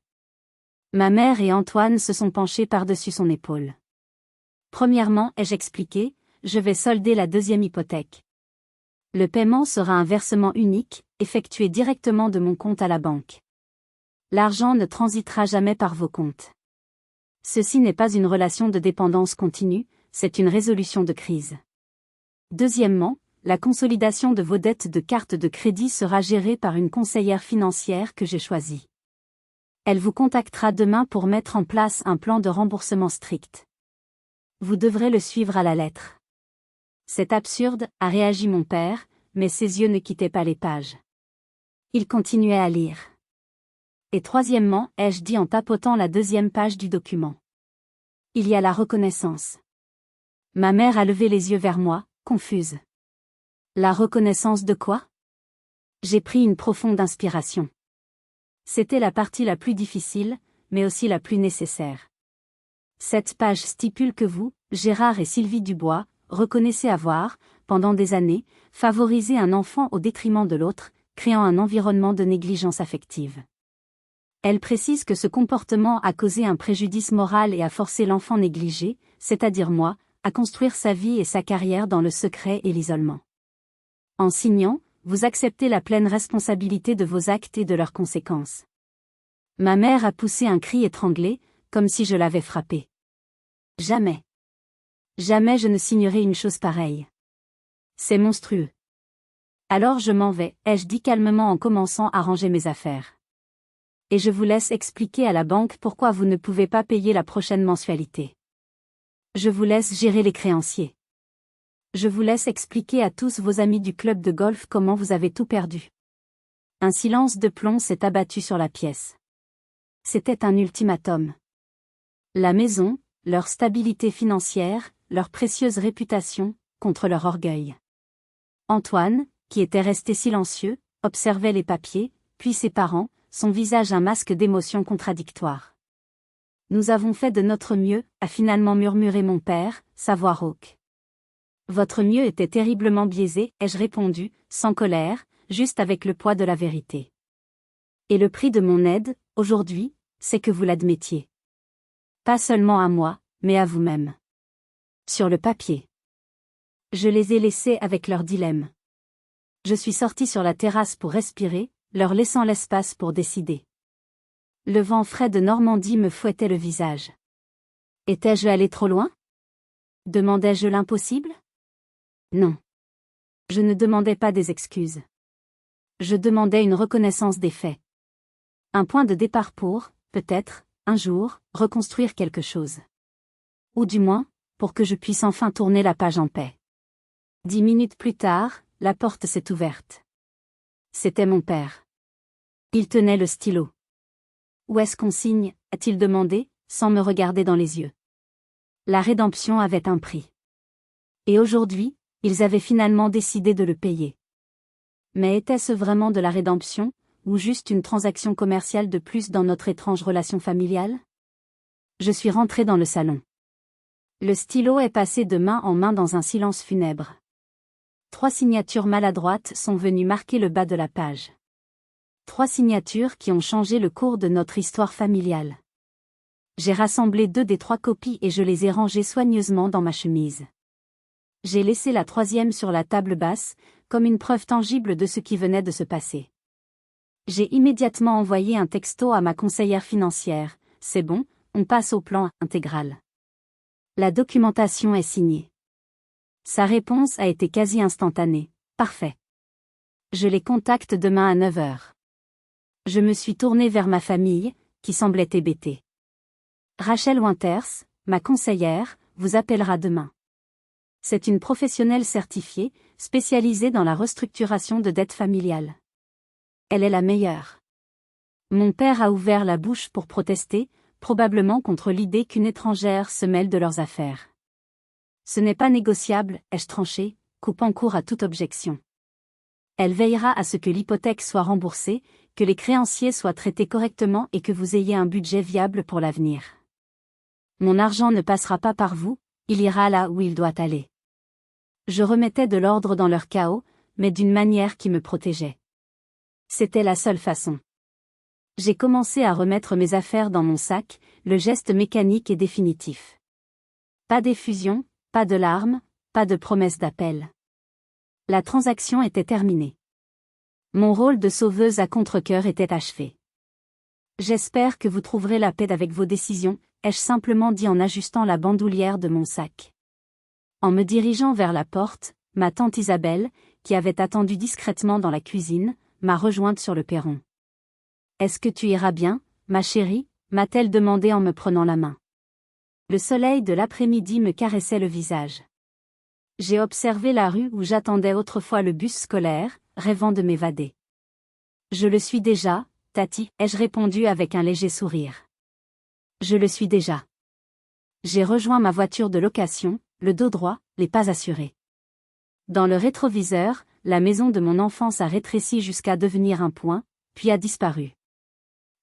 Ma mère et Antoine se sont penchés par-dessus son épaule. Premièrement, ai-je expliqué, je vais solder la 2e hypothèque. Le paiement sera un versement unique, effectué directement de mon compte à la banque. L'argent ne transitera jamais par vos comptes. Ceci n'est pas une relation de dépendance continue, c'est une résolution de crise. Deuxièmement, la consolidation de vos dettes de carte de crédit sera gérée par une conseillère financière que j'ai choisie. Elle vous contactera demain pour mettre en place un plan de remboursement strict. Vous devrez le suivre à la lettre. C'est absurde, a réagi mon père, mais ses yeux ne quittaient pas les pages. Il continuait à lire. Et troisièmement, ai-je dit en tapotant la 2e page du document. Il y a la reconnaissance. Ma mère a levé les yeux vers moi, confuse. La reconnaissance de quoi ? J'ai pris une profonde inspiration. C'était la partie la plus difficile, mais aussi la plus nécessaire. Cette page stipule que vous, Gérard et Sylvie Dubois, reconnaissez avoir, pendant des années, favorisé un enfant au détriment de l'autre, créant un environnement de négligence affective. Elle précise que ce comportement a causé un préjudice moral et a forcé l'enfant négligé, c'est-à-dire moi, à construire sa vie et sa carrière dans le secret et l'isolement. En signant, vous acceptez la pleine responsabilité de vos actes et de leurs conséquences. Ma mère a poussé un cri étranglé, comme si je l'avais frappée. Jamais. Jamais je ne signerai une chose pareille. C'est monstrueux. Alors je m'en vais, ai-je dit calmement en commençant à ranger mes affaires. Et je vous laisse expliquer à la banque pourquoi vous ne pouvez pas payer la prochaine mensualité. Je vous laisse gérer les créanciers. Je vous laisse expliquer à tous vos amis du club de golf comment vous avez tout perdu. Un silence de plomb s'est abattu sur la pièce. C'était un ultimatum. La maison, leur stabilité financière, leur précieuse réputation, contre leur orgueil. Antoine, qui était resté silencieux, observait les papiers, puis ses parents, son visage un masque d'émotions contradictoires. Nous avons fait de notre mieux, a finalement murmuré mon père, sa voix rauque. Votre mieux était terriblement biaisé, ai-je répondu, sans colère, juste avec le poids de la vérité. Et le prix de mon aide, aujourd'hui, c'est que vous l'admettiez. Pas seulement à moi, mais à vous-même. Sur le papier. Je les ai laissés avec leur dilemme. Je suis sorti sur la terrasse pour respirer, leur laissant l'espace pour décider. Le vent frais de Normandie me fouettait le visage. Étais-je allé trop loin? Demandais-je l'impossible? Non. Je ne demandais pas des excuses. Je demandais une reconnaissance des faits. Un point de départ pour, peut-être, un jour, reconstruire quelque chose. Ou du moins, pour que je puisse enfin tourner la page en paix. 10 minutes plus tard, la porte s'est ouverte. C'était mon père. Il tenait le stylo. Où est-ce qu'on signe, a-t-il demandé, sans me regarder dans les yeux. La rédemption avait un prix. Et aujourd'hui, ils avaient finalement décidé de le payer. Mais était-ce vraiment de la rédemption, ou juste une transaction commerciale de plus dans notre étrange relation familiale? Je suis rentré dans le salon. Le stylo est passé de main en main dans un silence funèbre. 3 signatures maladroites sont venues marquer le bas de la page. 3 signatures qui ont changé le cours de notre histoire familiale. J'ai rassemblé 2 des 3 copies et je les ai rangées soigneusement dans ma chemise. J'ai laissé la 3e sur la table basse, comme une preuve tangible de ce qui venait de se passer. J'ai immédiatement envoyé un texto à ma conseillère financière. C'est bon, on passe au plan intégral. La documentation est signée. Sa réponse a été quasi instantanée. Parfait. Je les contacte demain à 9 h. Je me suis tourné vers ma famille, qui semblait hébétée. Rachel Winters, ma conseillère, vous appellera demain. C'est une professionnelle certifiée, spécialisée dans la restructuration de dettes familiales. Elle est la meilleure. Mon père a ouvert la bouche pour protester, probablement contre l'idée qu'une étrangère se mêle de leurs affaires. Ce n'est pas négociable, ai-je tranché, coupant court à toute objection. Elle veillera à ce que l'hypothèque soit remboursée, que les créanciers soient traités correctement et que vous ayez un budget viable pour l'avenir. Mon argent ne passera pas par vous, il ira là où il doit aller. Je remettais de l'ordre dans leur chaos, mais d'une manière qui me protégeait. C'était la seule façon. J'ai commencé à remettre mes affaires dans mon sac, le geste mécanique et définitif. Pas d'effusion, pas de larmes, pas de promesse d'appel. La transaction était terminée. Mon rôle de sauveuse à contre-cœur était achevé. J'espère que vous trouverez la paix avec vos décisions, ai-je simplement dit en ajustant la bandoulière de mon sac. En me dirigeant vers la porte, ma tante Isabelle, qui avait attendu discrètement dans la cuisine, m'a rejointe sur le perron. « Est-ce que tu iras bien, ma chérie ?» m'a-t-elle demandé en me prenant la main. Le soleil de l'après-midi me caressait le visage. J'ai observé la rue où j'attendais autrefois le bus scolaire, rêvant de m'évader. « Je le suis déjà, Tati », ai-je répondu avec un léger sourire. « Je le suis déjà. » J'ai rejoint ma voiture de location, le dos droit, les pas assurés. Dans le rétroviseur, la maison de mon enfance a rétréci jusqu'à devenir un point, puis a disparu.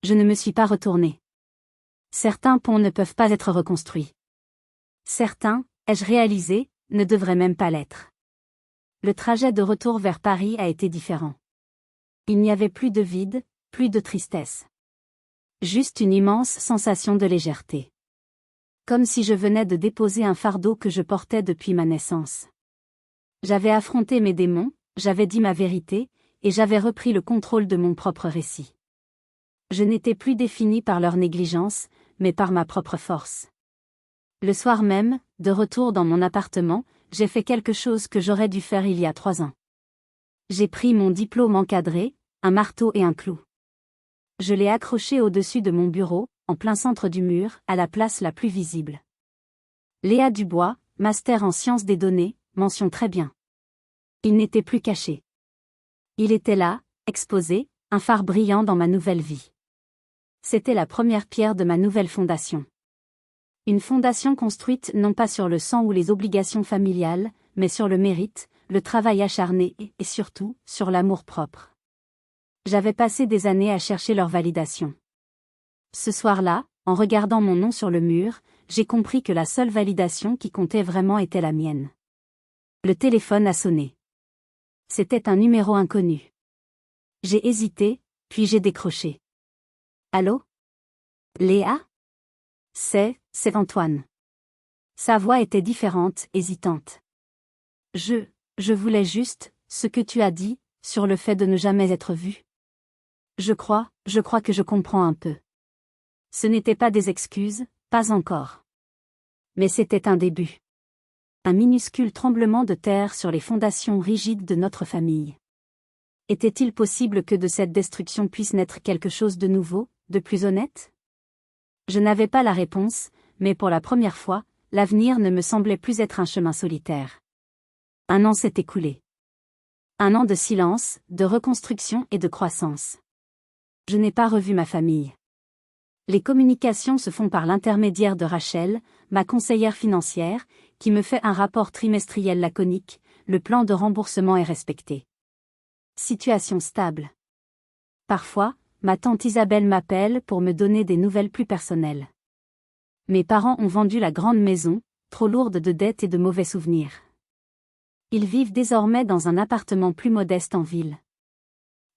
Je ne me suis pas retourné. Certains ponts ne peuvent pas être reconstruits. Certains, ai-je réalisé, ne devrait même pas l'être. Le trajet de retour vers Paris a été différent. Il n'y avait plus de vide, plus de tristesse. Juste une immense sensation de légèreté. Comme si je venais de déposer un fardeau que je portais depuis ma naissance. J'avais affronté mes démons, j'avais dit ma vérité, et j'avais repris le contrôle de mon propre récit. Je n'étais plus définie par leur négligence, mais par ma propre force. Le soir même, de retour dans mon appartement, j'ai fait quelque chose que j'aurais dû faire il y a 3 ans. J'ai pris mon diplôme encadré, un marteau et un clou. Je l'ai accroché au-dessus de mon bureau, en plein centre du mur, à la place la plus visible. Léa Dubois, master en sciences des données, mention très bien. Il n'était plus caché. Il était là, exposé, un phare brillant dans ma nouvelle vie. C'était la première pierre de ma nouvelle fondation. Une fondation construite non pas sur le sang ou les obligations familiales, mais sur le mérite, le travail acharné et surtout, sur l'amour-propre. J'avais passé des années à chercher leur validation. Ce soir-là, en regardant mon nom sur le mur, j'ai compris que la seule validation qui comptait vraiment était la mienne. Le téléphone a sonné. C'était un numéro inconnu. J'ai hésité, puis j'ai décroché. Allô? Léa? C'est Antoine. Sa voix était différente, hésitante. Je voulais juste, ce que tu as dit, sur le fait de ne jamais être vu. Je crois que je comprends un peu. Ce n'étaient pas des excuses, pas encore. Mais c'était un début. Un minuscule tremblement de terre sur les fondations rigides de notre famille. Était-il possible que de cette destruction puisse naître quelque chose de nouveau, de plus honnête? Je n'avais pas la réponse, mais pour la première fois, l'avenir ne me semblait plus être un chemin solitaire. 1 an s'est écoulé. 1 an de silence, de reconstruction et de croissance. Je n'ai pas revu ma famille. Les communications se font par l'intermédiaire de Rachel, ma conseillère financière, qui me fait un rapport trimestriel laconique, le plan de remboursement est respecté. Situation stable. Parfois, ma tante Isabelle m'appelle pour me donner des nouvelles plus personnelles. Mes parents ont vendu la grande maison, trop lourde de dettes et de mauvais souvenirs. Ils vivent désormais dans un appartement plus modeste en ville.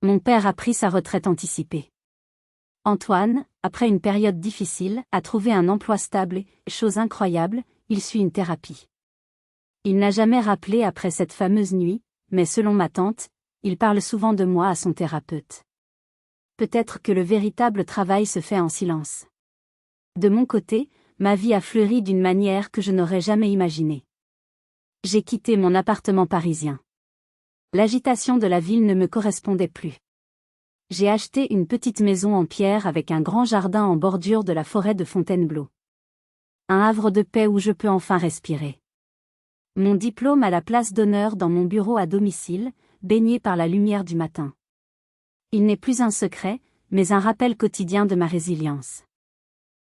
Mon père a pris sa retraite anticipée. Antoine, après une période difficile, a trouvé un emploi stable et, chose incroyable, il suit une thérapie. Il n'a jamais rappelé après cette fameuse nuit, mais selon ma tante, il parle souvent de moi à son thérapeute. Peut-être que le véritable travail se fait en silence. De mon côté, ma vie a fleuri d'une manière que je n'aurais jamais imaginée. J'ai quitté mon appartement parisien. L'agitation de la ville ne me correspondait plus. J'ai acheté une petite maison en pierre avec un grand jardin en bordure de la forêt de Fontainebleau. Un havre de paix où je peux enfin respirer. Mon diplôme a la place d'honneur dans mon bureau à domicile, baigné par la lumière du matin. Il n'est plus un secret, mais un rappel quotidien de ma résilience.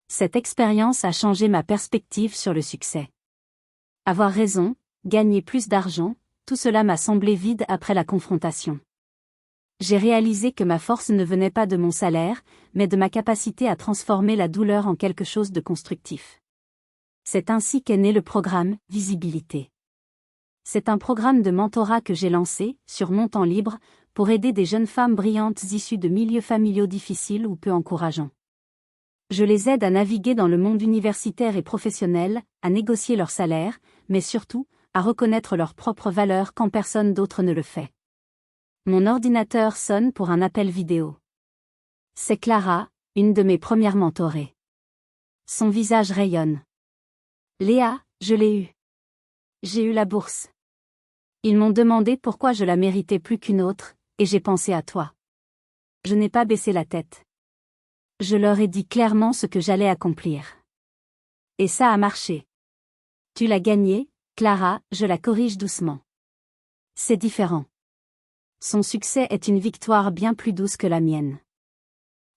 Cette expérience a changé ma perspective sur le succès. Avoir raison, gagner plus d'argent, tout cela m'a semblé vide après la confrontation. J'ai réalisé que ma force ne venait pas de mon salaire, mais de ma capacité à transformer la douleur en quelque chose de constructif. C'est ainsi qu'est né le programme Visibilité. C'est un programme de mentorat que j'ai lancé, sur mon temps libre, pour aider des jeunes femmes brillantes issues de milieux familiaux difficiles ou peu encourageants. Je les aide à naviguer dans le monde universitaire et professionnel, à négocier leur salaire, mais surtout, à reconnaître leur propre valeur quand personne d'autre ne le fait. Mon ordinateur sonne pour un appel vidéo. C'est Clara, une de mes premières mentorées. Son visage rayonne. Léa, je l'ai eu. J'ai eu la bourse. Ils m'ont demandé pourquoi je la méritais plus qu'une autre, et j'ai pensé à toi. Je n'ai pas baissé la tête. Je leur ai dit clairement ce que j'allais accomplir. Et ça a marché. Tu l'as gagné, Clara, je la corrige doucement. C'est différent. Son succès est une victoire bien plus douce que la mienne.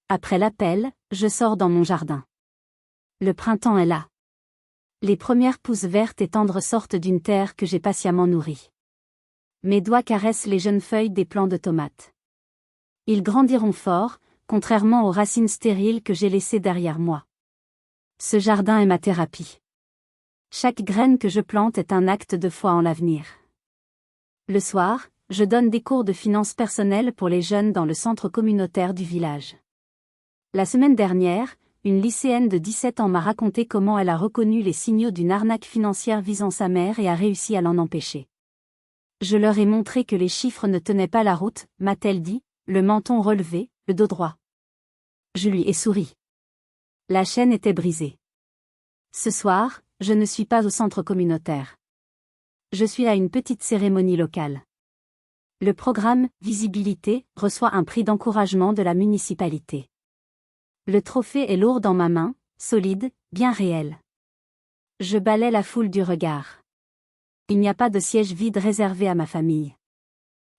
Après l'appel, je sors dans mon jardin. Le printemps est là. Les premières pousses vertes et tendres sortent d'une terre que j'ai patiemment nourrie. Mes doigts caressent les jeunes feuilles des plants de tomates. Ils grandiront fort, contrairement aux racines stériles que j'ai laissées derrière moi. Ce jardin est ma thérapie. Chaque graine que je plante est un acte de foi en l'avenir. Le soir, je donne des cours de finances personnelles pour les jeunes dans le centre communautaire du village. La semaine dernière, une lycéenne de 17 ans m'a raconté comment elle a reconnu les signaux d'une arnaque financière visant sa mère et a réussi à l'en empêcher. Je leur ai montré que les chiffres ne tenaient pas la route, m'a-t-elle dit, le menton relevé, le dos droit. Je lui ai souri. La chaîne était brisée. Ce soir, je ne suis pas au centre communautaire. Je suis à une petite cérémonie locale. Le programme « Visibilité » reçoit un prix d'encouragement de la municipalité. Le trophée est lourd dans ma main, solide, bien réel. Je balaie la foule du regard. Il n'y a pas de siège vide réservé à ma famille.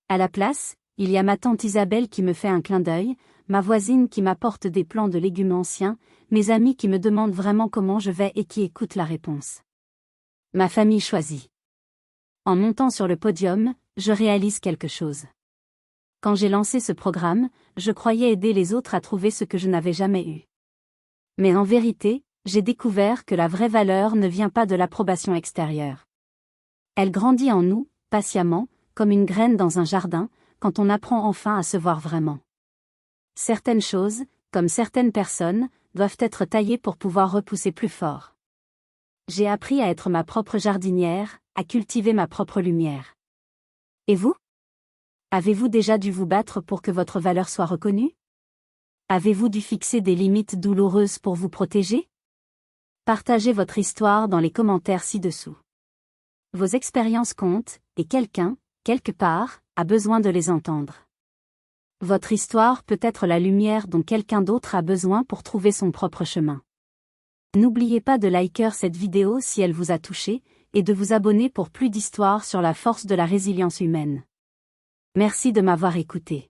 À la place, il y a ma tante Isabelle qui me fait un clin d'œil, ma voisine qui m'apporte des plants de légumes anciens, mes amis qui me demandent vraiment comment je vais et qui écoutent la réponse. Ma famille choisie. En montant sur le podium, je réalise quelque chose. Quand j'ai lancé ce programme, je croyais aider les autres à trouver ce que je n'avais jamais eu. Mais en vérité, j'ai découvert que la vraie valeur ne vient pas de l'approbation extérieure. Elle grandit en nous, patiemment, comme une graine dans un jardin, quand on apprend enfin à se voir vraiment. Certaines choses, comme certaines personnes, doivent être taillées pour pouvoir repousser plus fort. J'ai appris à être ma propre jardinière, à cultiver ma propre lumière. Et vous? Avez-vous déjà dû vous battre pour que votre valeur soit reconnue? Avez-vous dû fixer des limites douloureuses pour vous protéger? Partagez votre histoire dans les commentaires ci-dessous. Vos expériences comptent, et quelqu'un, quelque part, a besoin de les entendre. Votre histoire peut être la lumière dont quelqu'un d'autre a besoin pour trouver son propre chemin. N'oubliez pas de liker cette vidéo si elle vous a touché, et de vous abonner pour plus d'histoires sur la force de la résilience humaine. Merci de m'avoir écouté.